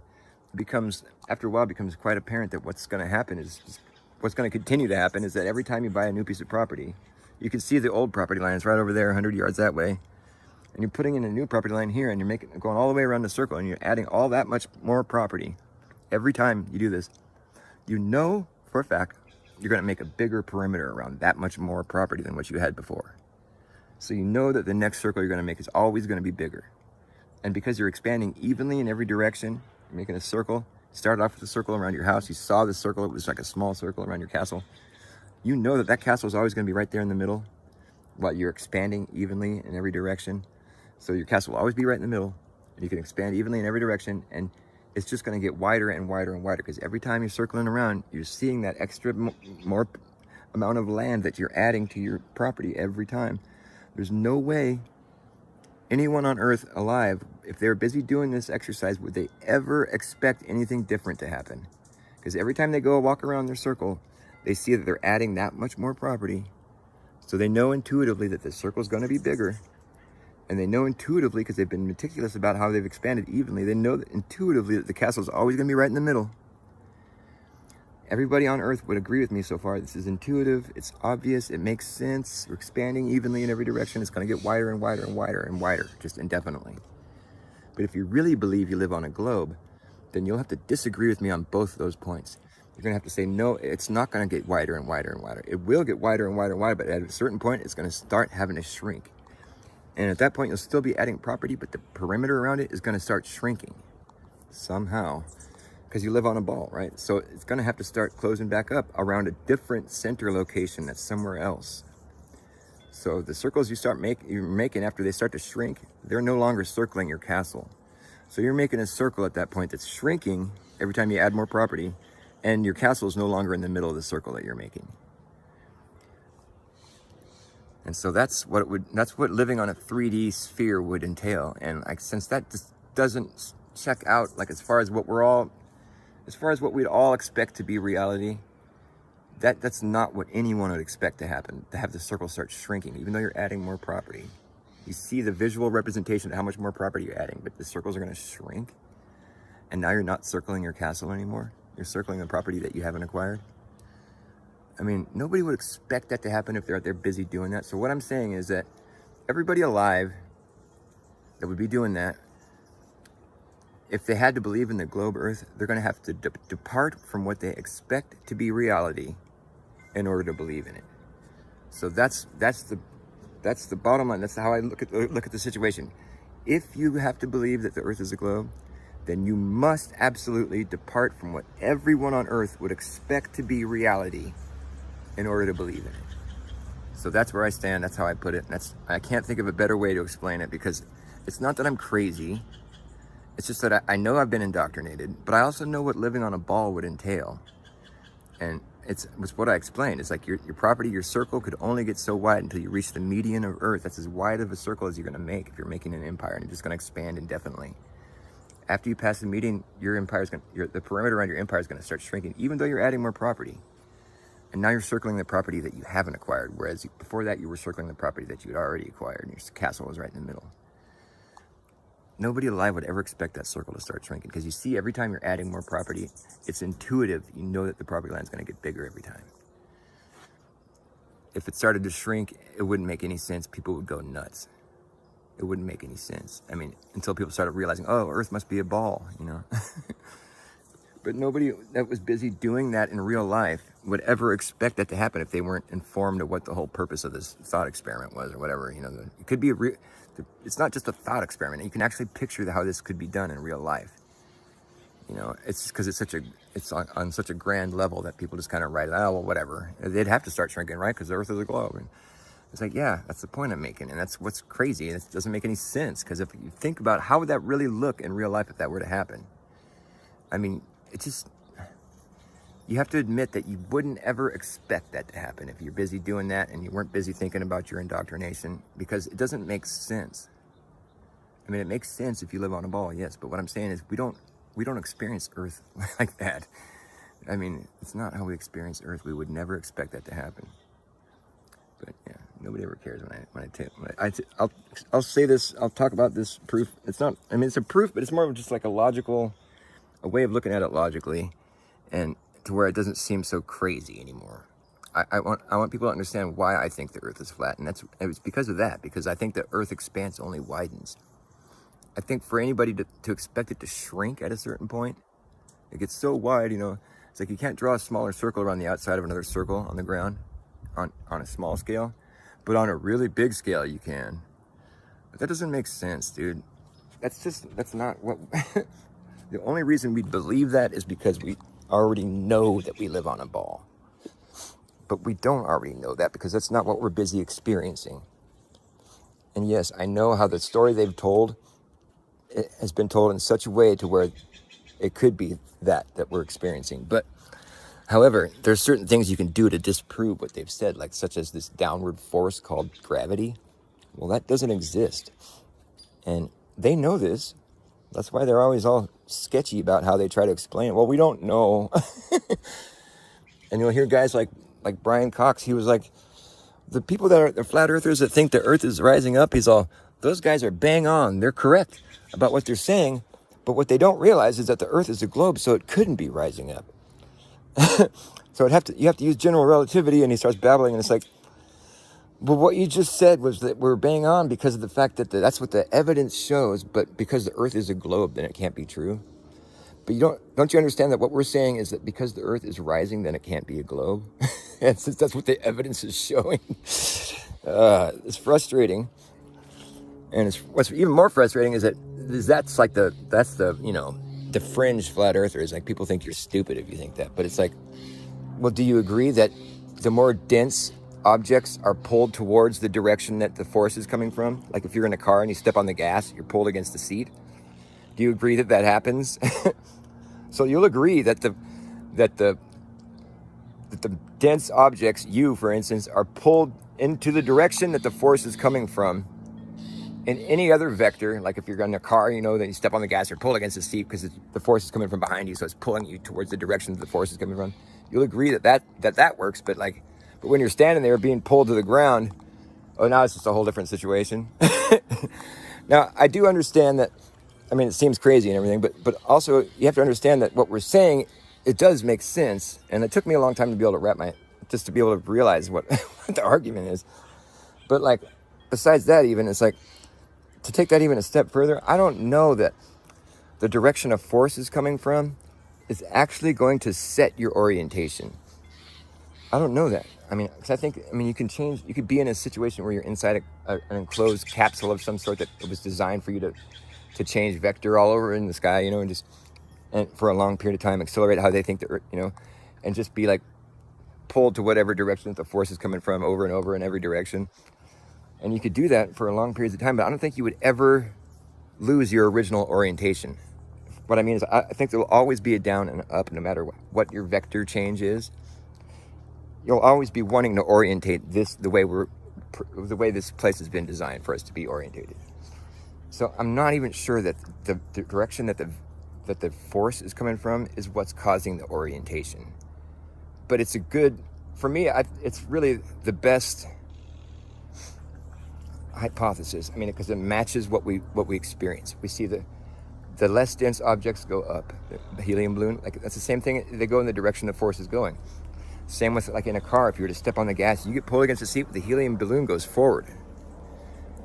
After a while, it becomes quite apparent that what's going to continue to happen is that every time you buy a new piece of property, you can see the old property line is right over there, 100 yards that way. And you're putting in a new property line here, and you're going all the way around the circle, and you're adding all that much more property. Every time you do this, you know for a fact you're going to make a bigger perimeter around that much more property than what you had before. So you know that the next circle you're going to make is always going to be bigger. And because you're expanding evenly in every direction, you're making a circle. You started off with a circle around your house. You saw the circle. It was like a small circle around your castle. You know that castle is always going to be right there in the middle while you're expanding evenly in every direction. So your castle will always be right in the middle, and you can expand evenly in every direction, and it's just going to get wider and wider and wider, because every time you're circling around, you're seeing that extra more amount of land that you're adding to your property every time. There's no way anyone on Earth alive if they're busy doing this exercise, would they ever expect anything different to happen? Because every time they go walk around their circle, they see that they're adding that much more property. So they know intuitively that the circle is going to be bigger. And they know intuitively, because they've been meticulous about how they've expanded evenly, they know that intuitively that the castle is always going to be right in the middle. Everybody on Earth would agree with me so far. This is intuitive. It's obvious. It makes sense. We're expanding evenly in every direction. It's going to get wider and wider and wider and wider, just indefinitely. But if you really believe you live on a globe, then you'll have to disagree with me on both of those points. You're going to have to say, no, it's not going to get wider and wider and wider. It will get wider and wider and wider, but at a certain point, it's going to start having to shrink. And at that point, you'll still be adding property, but the perimeter around it is going to start shrinking somehow, because you live on a ball, right? So it's going to have to start closing back up around a different center location that's somewhere else. So the circles you're making after they start to shrink, they're no longer circling your castle. So you're making a circle at that point that's shrinking every time you add more property, and your castle is no longer in the middle of the circle that you're making. And so that's what living on a 3D sphere would entail. And since that just doesn't check out, like as far as what we'd all expect to be reality, that's not what anyone would expect to happen, to have the circle start shrinking, even though you're adding more property. You see the visual representation of how much more property you're adding, but the circles are going to shrink. And now you're not circling your castle anymore. You're circling the property that you haven't acquired. I mean, nobody would expect that to happen if they're out there busy doing that. So what I'm saying is that everybody alive that would be doing that, if they had to believe in the globe Earth, they're going to have to depart from what they expect to be reality in order to believe in it. So that's the bottom line. That's how I look at the situation. If you have to believe that the Earth is a globe, then you must absolutely depart from what everyone on Earth would expect to be reality in order to believe in it. So that's where I stand. That's how I put it. I can't think of a better way to explain it, because it's not that I'm crazy. It's just that I know I've been indoctrinated, but I also know what living on a ball would entail. And it's what I explained. It's like your property, your circle could only get so wide until you reach the median of Earth. That's as wide of a circle as you're going to make if you're making an empire, and you're just going to expand indefinitely. After you pass the median, the perimeter around your empire is going to start shrinking, even though you're adding more property. And now you're circling the property that you haven't acquired, whereas before that you were circling the property that you had already acquired, and your castle was right in the middle. Nobody alive would ever expect that circle to start shrinking, because you see every time you're adding more property, it's intuitive. You know that the property line is going to get bigger every time. If it started to shrink, it wouldn't make any sense. People would go nuts. It wouldn't make any sense. I mean, until people started realizing, oh, Earth must be a ball, you know. But nobody that was busy doing that in real life would ever expect that to happen if they weren't informed of what the whole purpose of this thought experiment was, or whatever. You know, it could be it's not just a thought experiment. You can actually picture how this could be done in real life. You know, it's just because it's on such a grand level that people just kind of write it, oh, well, whatever. They'd have to start shrinking, right? Because the Earth is a globe. And it's like, yeah, that's the point I'm making. And that's what's crazy. And it doesn't make any sense, because if you think about how would that really look in real life if that were to happen? I mean, you have to admit that you wouldn't ever expect that to happen if you're busy doing that and you weren't busy thinking about your indoctrination, because it doesn't make sense. I mean, it makes sense if you live on a ball, yes, but what I'm saying is we don't experience Earth like that. I mean, it's not how we experience Earth. We would never expect that to happen. But yeah, nobody ever cares I'll say this. I'll talk about this proof. It's a proof, but it's more of just like a way of looking at it logically, and to where it doesn't seem so crazy anymore. I want people to understand why I think the Earth is flat, and it's because of that. Because I think the Earth expanse only widens. I think for anybody to expect it to shrink at a certain point, it gets so wide. You know, it's like you can't draw a smaller circle around the outside of another circle on the ground. On a small scale, but on a really big scale you can. But that doesn't make sense, dude. That's not what the only reason we believe that is because we already know that we live on a ball. But we don't already know that, because that's not what we're busy experiencing. And yes, I know how the story they've told, it has been told in such a way to where it could be that we're experiencing. But however, there's certain things you can do to disprove what they've said, like such as this downward force called gravity. Well, that doesn't exist. And they know this. That's why they're always all sketchy about how they try to explain it. Well, we don't know. And you'll hear guys like Brian Cox. He was like, the people that are the flat earthers that think the earth is rising up, he's all, those guys are bang on. They're correct about what they're saying. But what they don't realize is that the earth is a globe, so it couldn't be rising up. So you have to use general relativity, and he starts babbling, and it's like, but what you just said was that we're bang on because of the fact that that's what the evidence shows, but because the earth is a globe, then it can't be true. But don't you understand that what we're saying is that because the earth is rising, then it can't be a globe? That's what the evidence is showing. It's frustrating. And what's even more frustrating is that's the fringe flat earthers. Like, people think you're stupid if you think that. But it's like, well, do you agree that the more dense objects are pulled towards the direction that the force is coming from? Like, if you're in a car and you step on the gas, you're pulled against the seat. Do you agree that happens? So you'll agree that the dense objects, you, for instance, are pulled into the direction that the force is coming from. In any other vector, like if you're in a car, then you step on the gas, you're pulled against the seat because the force is coming from behind you, so it's pulling you towards the direction that the force is coming from. You'll agree that works, but when you're standing there being pulled to the ground, now it's just a whole different situation. Now, I do understand that. I mean, it seems crazy and everything, but also you have to understand that what we're saying, it does make sense. And it took me a long time to be able to be able to realize what the argument is. But besides that, even, it's like, to take that even a step further, I don't know that the direction a force is coming from is actually going to set your orientation. I don't know that. I mean, because you can change. You could be in a situation where you're inside an enclosed capsule of some sort that was designed for you to change vector all over in the sky, and for a long period of time, accelerate how they think the Earth, and just be pulled to whatever direction that the force is coming from over and over in every direction. And you could do that for a long period of time, but I don't think you would ever lose your original orientation. What I mean is, I think there will always be a down and up, no matter what your vector change is. You'll always be wanting to orientate this the way this place has been designed for us to be orientated. So I'm not even sure that the direction that the force is coming from is what's causing the orientation. But it's for me, it's really the best hypothesis. I mean, because it matches what we experience. We see the less dense objects go up. The helium balloon, that's the same thing. They go in the direction the force is going. Same with in a car. If you were to step on the gas, you get pulled against the seat, the helium balloon goes forward.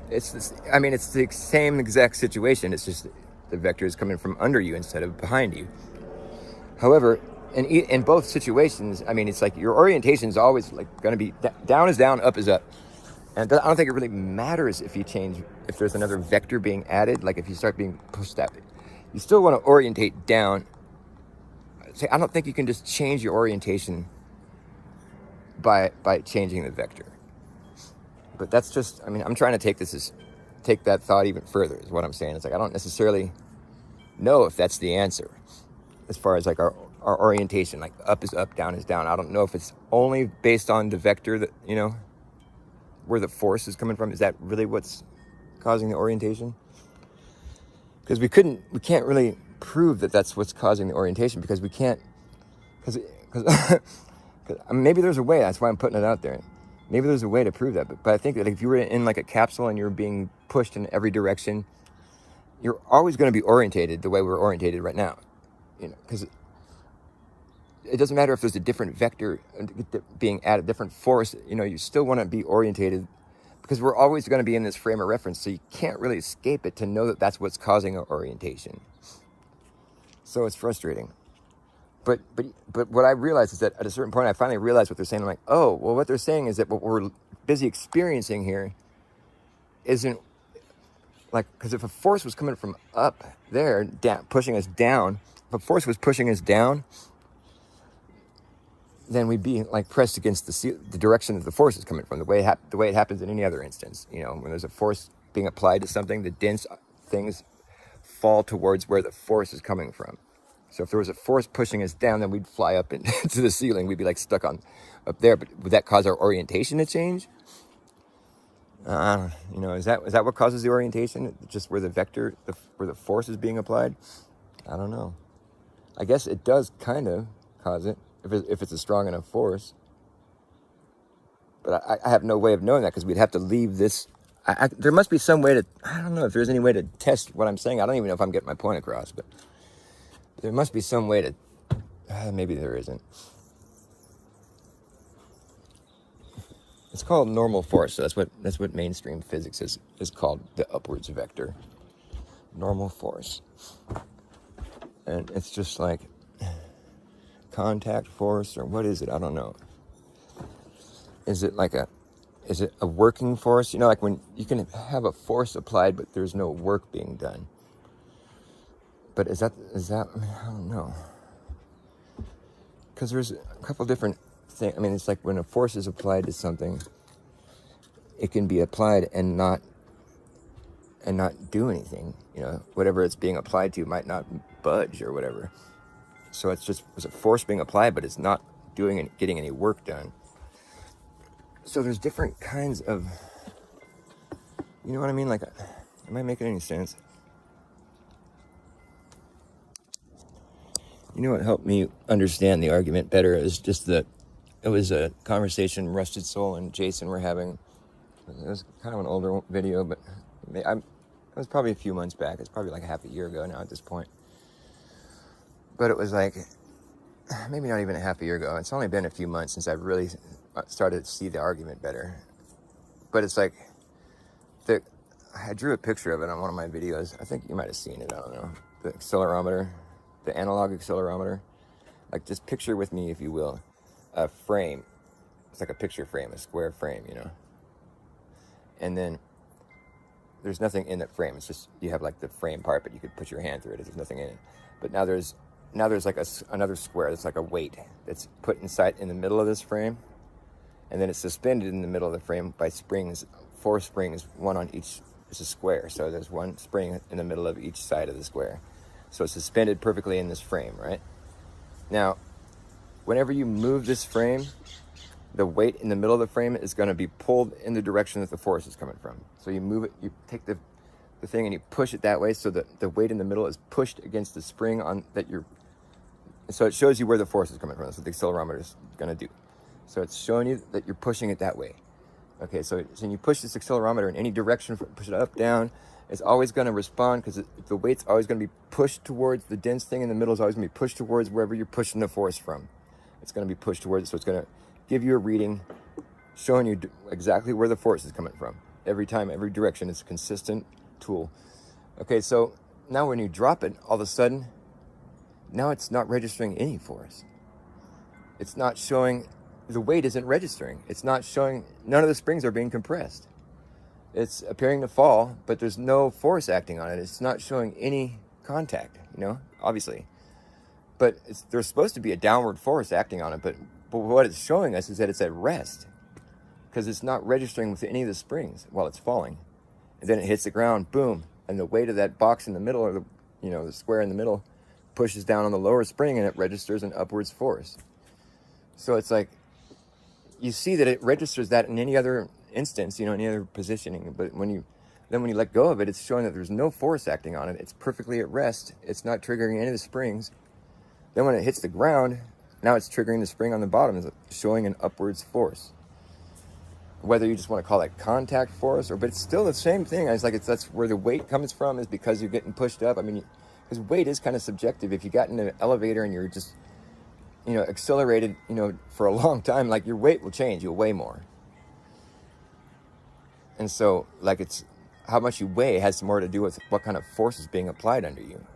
It's the same exact situation. It's just the vector is coming from under you instead of behind you. However, in both situations, it's like your orientation is always going to be down is down, up is up. And I don't think it really matters if there's another vector being added. If you start being pushed up, you still want to orientate down. I don't think you can just change your orientation by changing the vector. But that's just, I'm trying to take that thought even further, is what I'm saying. It's I don't necessarily know if that's the answer as far as our orientation, up is up, down is down. I don't know if it's only based on the vector that, where the force is coming from. Is that really what's causing the orientation? Because we can't really prove that that's what's causing the orientation, because we can't, because maybe there's a way. That's why I'm putting it out there. Maybe there's a way to prove that, but I think that if you were in a capsule and you're being pushed in every direction, you're always going to be orientated the way we're orientated right now, because it doesn't matter if there's a different vector being added, different force, you still want to be orientated, because we're always going to be in this frame of reference, so you can't really escape it to know that that's what's causing our orientation. So it's frustrating. But what I realized is that at a certain point, I finally realized what they're saying. I'm like, oh, well, what they're saying is that what we're busy experiencing here isn't because if a force was coming from up there, down, pushing us down, if a force was pushing us down, then we'd be pressed against the direction that the force is coming from, the way it happens in any other instance. When there's a force being applied to something, the dense things fall towards where the force is coming from. So if there was a force pushing us down, then we'd fly up into the ceiling. We'd be stuck up there. But would that cause our orientation to change? Is that what causes the orientation? Just where the vector, where the force is being applied? I don't know. I guess it does kind of cause it if it's a strong enough force. But I have no way of knowing that because we'd have to leave this. There must be some way to. I don't know if there's any way to test what I'm saying. I don't even know if I'm getting my point across, but there must be some way to. Maybe there isn't. It's called normal force. So that's what mainstream physics is called, the upwards vector. Normal force. And it's just like contact force, or what is it? I don't know. Is it a working force? Like when you can have a force applied, but there's no work being done. But is that, I don't know. Because there's a couple different things. It's like when a force is applied to something, it can be applied and not do anything. Whatever it's being applied to might not budge or whatever. So it's a force being applied, but it's not getting any work done. So there's different kinds of, you know what I mean? Like, am I making any sense? What helped me understand the argument better is just that it was a conversation Rusted Soul and Jason were having. It was kind of an older video, but it was probably a few months back. It's probably like half a year ago now at this point. But it was like, maybe not even a half a year ago. It's only been a few months since I've really started to see the argument better. But it's like, I drew a picture of it on one of my videos. I think you might have seen it, I don't know. The accelerometer, the analog accelerometer. Like, just picture with me, if you will, a frame. It's like a picture frame, a square frame, And then there's nothing in that frame. It's just, you have like the frame part, but you could put your hand through it. There's nothing in it. But now there's like another square that's like a weight that's put in the middle of this frame, and then it's suspended in the middle of the frame by springs, 4 springs, one on each. It's a square, so there's one spring in the middle of each side of the square. So it's suspended perfectly in this frame, right? Now, whenever you move this frame, the weight in the middle of the frame is going to be pulled in the direction that the force is coming from. So you move it, you take the thing and you push it that way, so that the weight in the middle is pushed against the spring so it shows you where the force is coming from. That's what the accelerometer is going to do. So it's showing you that you're pushing it that way. Okay, so when you push this accelerometer in any direction, push it up, down, it's always going to respond, because the weight's always going to be pushed towards the dense thing in the middle. Is always going to be pushed towards wherever you're pushing the force from. It's going to be pushed towards it, so it's going to give you a reading showing you exactly where the force is coming from. Every time, every direction. It's a consistent tool. Okay, so now when you drop it, all of a sudden, now it's not registering any force. It's not showing, the weight isn't registering. It's not showing, none of the springs are being compressed. It's appearing to fall, but there's no force acting on it. It's not showing any contact, obviously. But there's supposed to be a downward force acting on it, but what it's showing us is that it's at rest, because it's not registering with any of the springs while it's falling. And then it hits the ground, boom, and the weight of that box in the middle, or the square in the middle, pushes down on the lower spring, and it registers an upwards force. So it's like, you see that it registers that in any other instance, any other positioning. But when you let go of it, it's showing that there's no force acting on it. It's perfectly at rest. It's not triggering any of the springs. Then when it hits the ground, now it's triggering the spring on the bottom, is showing an upwards force. Whether you just want to call that contact force, but it's still the same thing. That's where the weight comes from, is because you're getting pushed up. Because weight is kind of subjective. If you got in an elevator and you're just, accelerated, for a long time, like, your weight will change. You'll weigh more. And so, it's how much you weigh has more to do with what kind of force is being applied under you.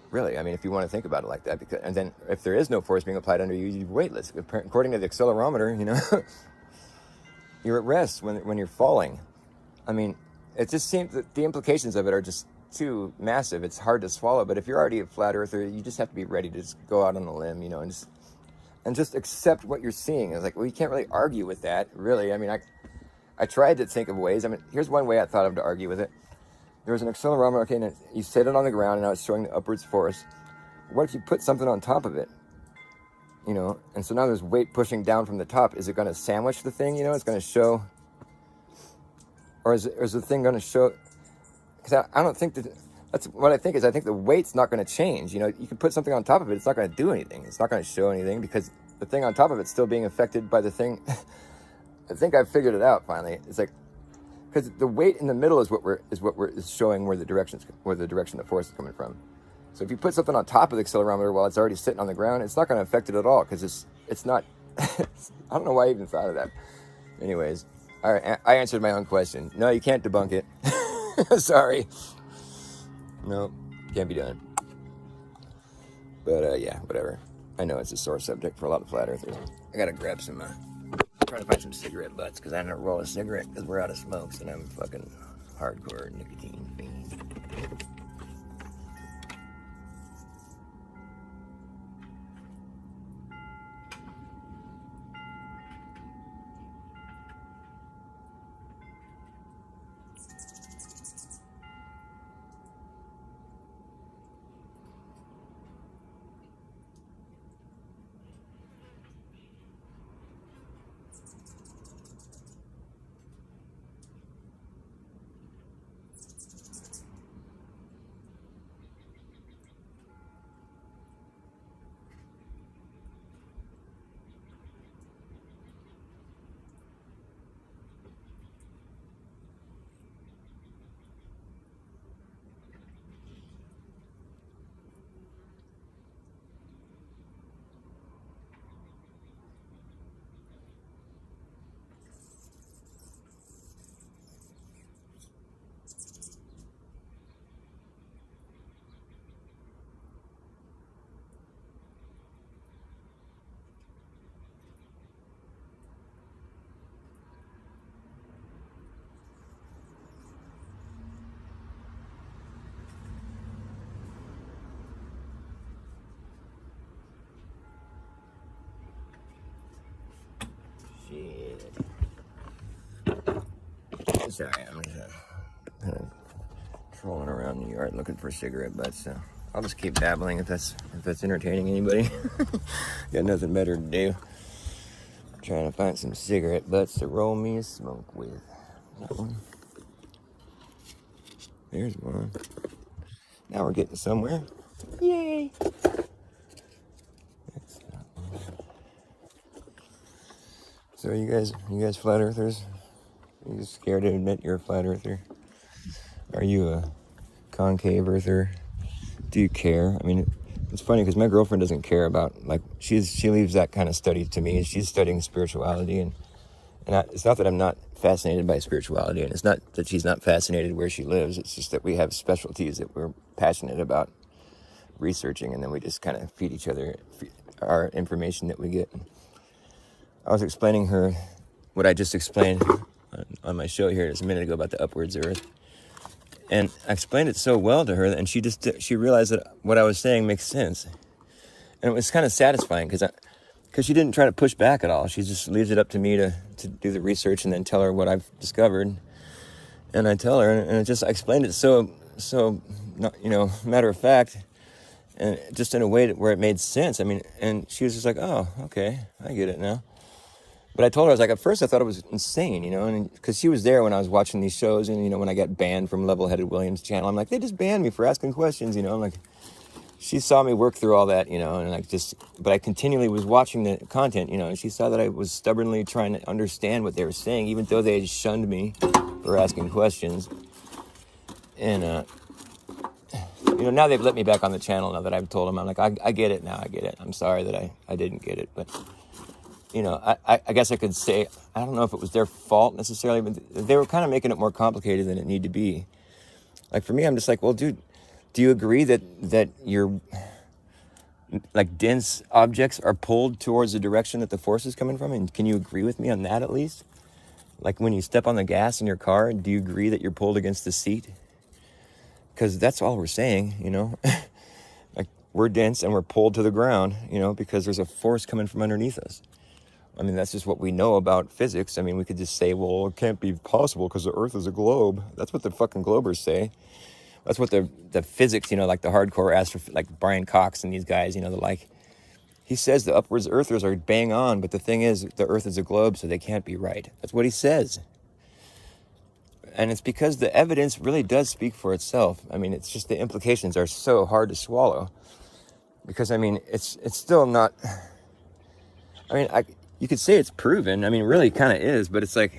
Really, if you want to think about it like that, and then if there is no force being applied under you, you're weightless. According to the accelerometer, you're at rest when you're falling. It just seems that the implications of it are just too massive. It's hard to swallow. But if you're already a flat earther, you just have to be ready to just go out on a limb, and just accept what you're seeing. It's like, well, you can't really argue with that, really. I tried to think of ways. Here's one way I thought of to argue with it. There was an accelerometer, okay, and you set it on the ground, and now it's showing the upwards force. What if you put something on top of it? you know, and so now there's weight pushing down from the top. Is it going to sandwich the thing, you know? It's going to show, or is the thing going to show, because I don't think that, that's what I think is, I think the weight's not going to change, you know? You can put something on top of it, it's not going to do anything. It's not going to show anything because the thing on top of it's still being affected by the thing. I think I've figured it out finally. It's like, because the weight in the middle is is showing where the direction of force is coming from. So if you put something on top of the accelerometer while it's already sitting on the ground, it's not going to affect it at all because it's not. I don't know why I even thought of that. Anyways, all right, I answered my own question. No, you can't debunk it. Sorry. No, can't be done. But yeah, whatever. I know it's a sore subject for a lot of flat earthers. I gotta grab some. Trying to find some cigarette butts because I didn't roll a cigarette because we're out of smokes and I'm fucking hardcore nicotine fiend. Shit. Sorry, I'm just kind of trolling around the yard looking for cigarette butts. So I'll just keep dabbling if that's entertaining anybody. Got nothing better to do. Trying to find some cigarette butts to roll me a smoke with. That one. There's one. Now we're getting somewhere. Yay! That's that one. So you guys flat earthers? Are you scared to admit you're a flat earther? Are you a concave earther? Do you care? I mean, it's funny because my girlfriend doesn't care about, like, she leaves that kind of study to me. She's studying spirituality, and it's not that I'm not fascinated by spirituality, and it's not that she's not fascinated where she lives. It's just that we have specialties that we're passionate about researching, and then we just kind of feed each other our information that we get. I was explaining her what I just explained on my show here just a minute ago about the upwards earth. And I explained it so well to her, and she realized that what I was saying makes sense. And it was kind of satisfying because she didn't try to push back at all. She just leaves it up to me to do the research and then tell her what I've discovered. And I tell her, and I explained it so matter of fact, and just in a way where it made sense. I mean, and she was just like, oh, okay, I get it now. But I told her, I was like, at first I thought it was insane, you know, and because she was there when I was watching these shows, and, you know, when I got banned from Level-Headed Williams' channel, I'm like, they just banned me for asking questions, you know. I'm like, she saw me work through all that, you know, and but I continually was watching the content, you know, and she saw that I was stubbornly trying to understand what they were saying, even though they had shunned me for asking questions. And, you know, now they've let me back on the channel now that I've told them. I'm like, I get it now, I get it. I'm sorry that I didn't get it, but... You know, I guess I could say, I don't know if it was their fault necessarily, but they were kind of making it more complicated than it needed to be. Like, for me, I'm just like, well, dude, do you agree that your, like, dense objects are pulled towards the direction that the force is coming from? And can you agree with me on that at least? Like, when you step on the gas in your car, do you agree that you're pulled against the seat? Because that's all we're saying, you know? Like, we're dense and we're pulled to the ground, you know, because there's a force coming from underneath us. I mean, that's just what we know about physics. I mean, we could just say, well, it can't be possible because the Earth is a globe. That's what the fucking globers say. That's what the physics, you know, like the hardcore like Brian Cox and these guys, you know, they're like, He says the upwards earthers are bang on, but the thing is, the earth is a globe, so they can't be right. That's what he says. And it's because the evidence really does speak for itself. I mean, it's just the implications are so hard to swallow. Because, I mean, it's still not... I mean, you could say it's proven. I mean, it really kind of is, but it's like...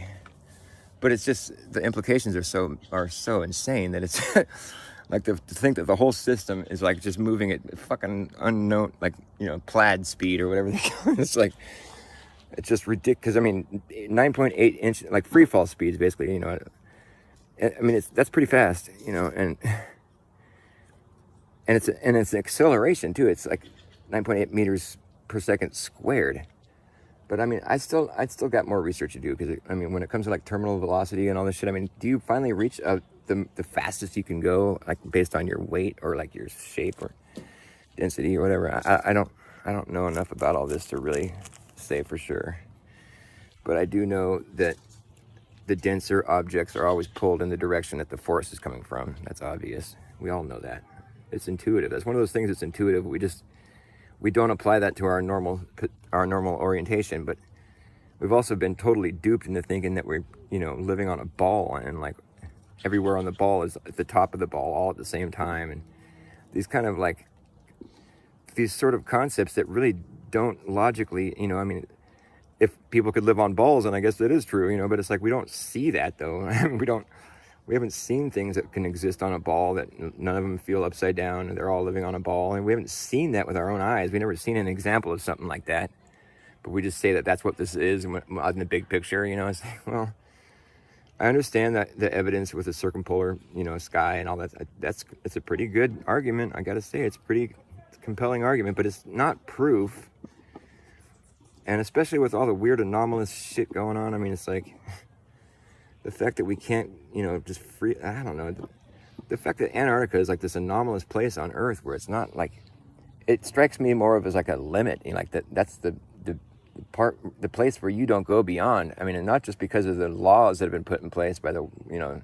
But it's just, the implications are so insane that it's... Like, to think that the whole system is, like, just moving at fucking unknown, like, you know, plaid speed or whatever they call it. It's like, it's just ridiculous. Because, I mean, 9.8 inch, like, free fall speeds, basically, you know. I mean, that's pretty fast, you know, and it's an acceleration, too. It's, like, 9.8 meters per second squared. But, I mean, I still got more research to do. Because, I mean, when it comes to, like, terminal velocity and all this shit, I mean, do you finally reach the fastest you can go, like based on your weight or like your shape or density or whatever? I don't know enough about all this to really say for sure. But I do know that the denser objects are always pulled in the direction that the force is coming from. That's obvious. We all know that. It's intuitive. That's one of those things that's intuitive. We don't apply that to our normal orientation, but we've also been totally duped into thinking that we're, you know, living on a ball and like everywhere on the ball is at the top of the ball all at the same time. And these kind of like, these sort of concepts that really don't logically, you know, I mean, if people could live on balls, and I guess that is true, you know, but it's like, we don't see that though. we haven't seen things that can exist on a ball that none of them feel upside down and they're all living on a ball. And we haven't seen that with our own eyes. We've never seen an example of something like that, but we just say that that's what this is. And in the big picture, you know, it's like, well, I understand that the evidence with the circumpolar, you know, sky and all that. It's a pretty good argument. I got to say, it's a pretty compelling argument, but it's not proof. And especially with all the weird anomalous shit going on. I mean, it's like the fact that we can't, you know, just I don't know. The fact that Antarctica is like this anomalous place on Earth where it's not like, it strikes me more of as like a limit. You know, like that's the place where you don't go beyond. I mean, and not just because of the laws that have been put in place by the, you know,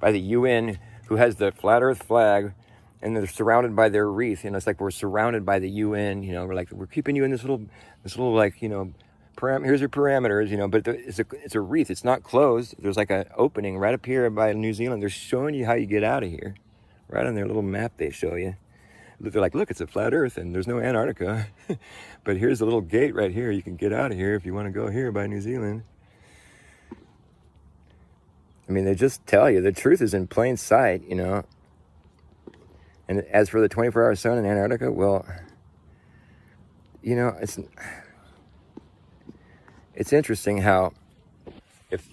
by the UN, who has the flat earth flag, and they're surrounded by their wreath. You know, it's like we're surrounded by the UN, you know, we're keeping you in this little like, you know, here's your parameters, you know, but it's a wreath. It's not closed. There's like an opening right up here by New Zealand. They're showing you how you get out of here. Right on their little map they show you. They're like, look, it's a flat earth and there's no Antarctica. But here's a little gate right here. You can get out of here if you want to go here by New Zealand. I mean, they just tell you the truth is in plain sight, you know. And as for the 24-hour sun in Antarctica, well, you know, it's interesting how,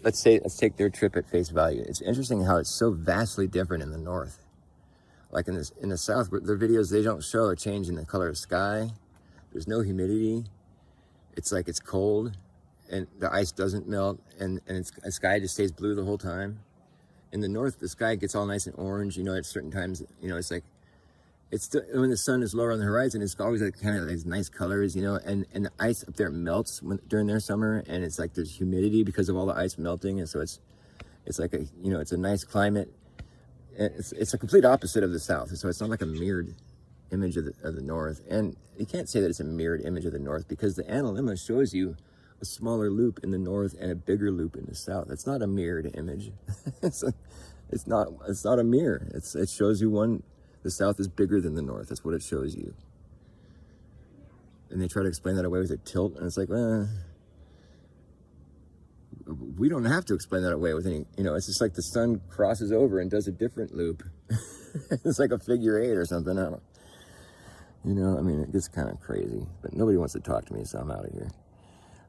let's take their trip at face value. It's interesting how it's so vastly different in the north. Like in the south, their videos, they don't show a change in the color of sky. There's no humidity. It's like it's cold and the ice doesn't melt and the sky just stays blue the whole time. In the north, the sky gets all nice and orange, you know, at certain times, you know, it's like, it's still, when the sun is lower on the horizon, it's always like kind of these nice colors, you know, and the ice up there melts during their summer, and it's like there's humidity because of all the ice melting, and so it's like a, you know, it's a nice climate. It's a complete opposite of the south, so it's not like a mirrored image of the north. And you can't say that it's a mirrored image of the north because the analemma shows you a smaller loop in the north and a bigger loop in the south. It's not a mirrored image. it's not a mirror. It shows you the south is bigger than the north. That's what it shows you. And they try to explain that away with a tilt, and it's like, we don't have to explain that away with any, you know, it's just like the sun crosses over and does a different loop. It's like a figure 8 or something. I don't, you know, I mean, it gets kind of crazy, but nobody wants to talk to me, so I'm out of here.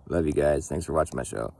Love you guys. Thanks for watching my show.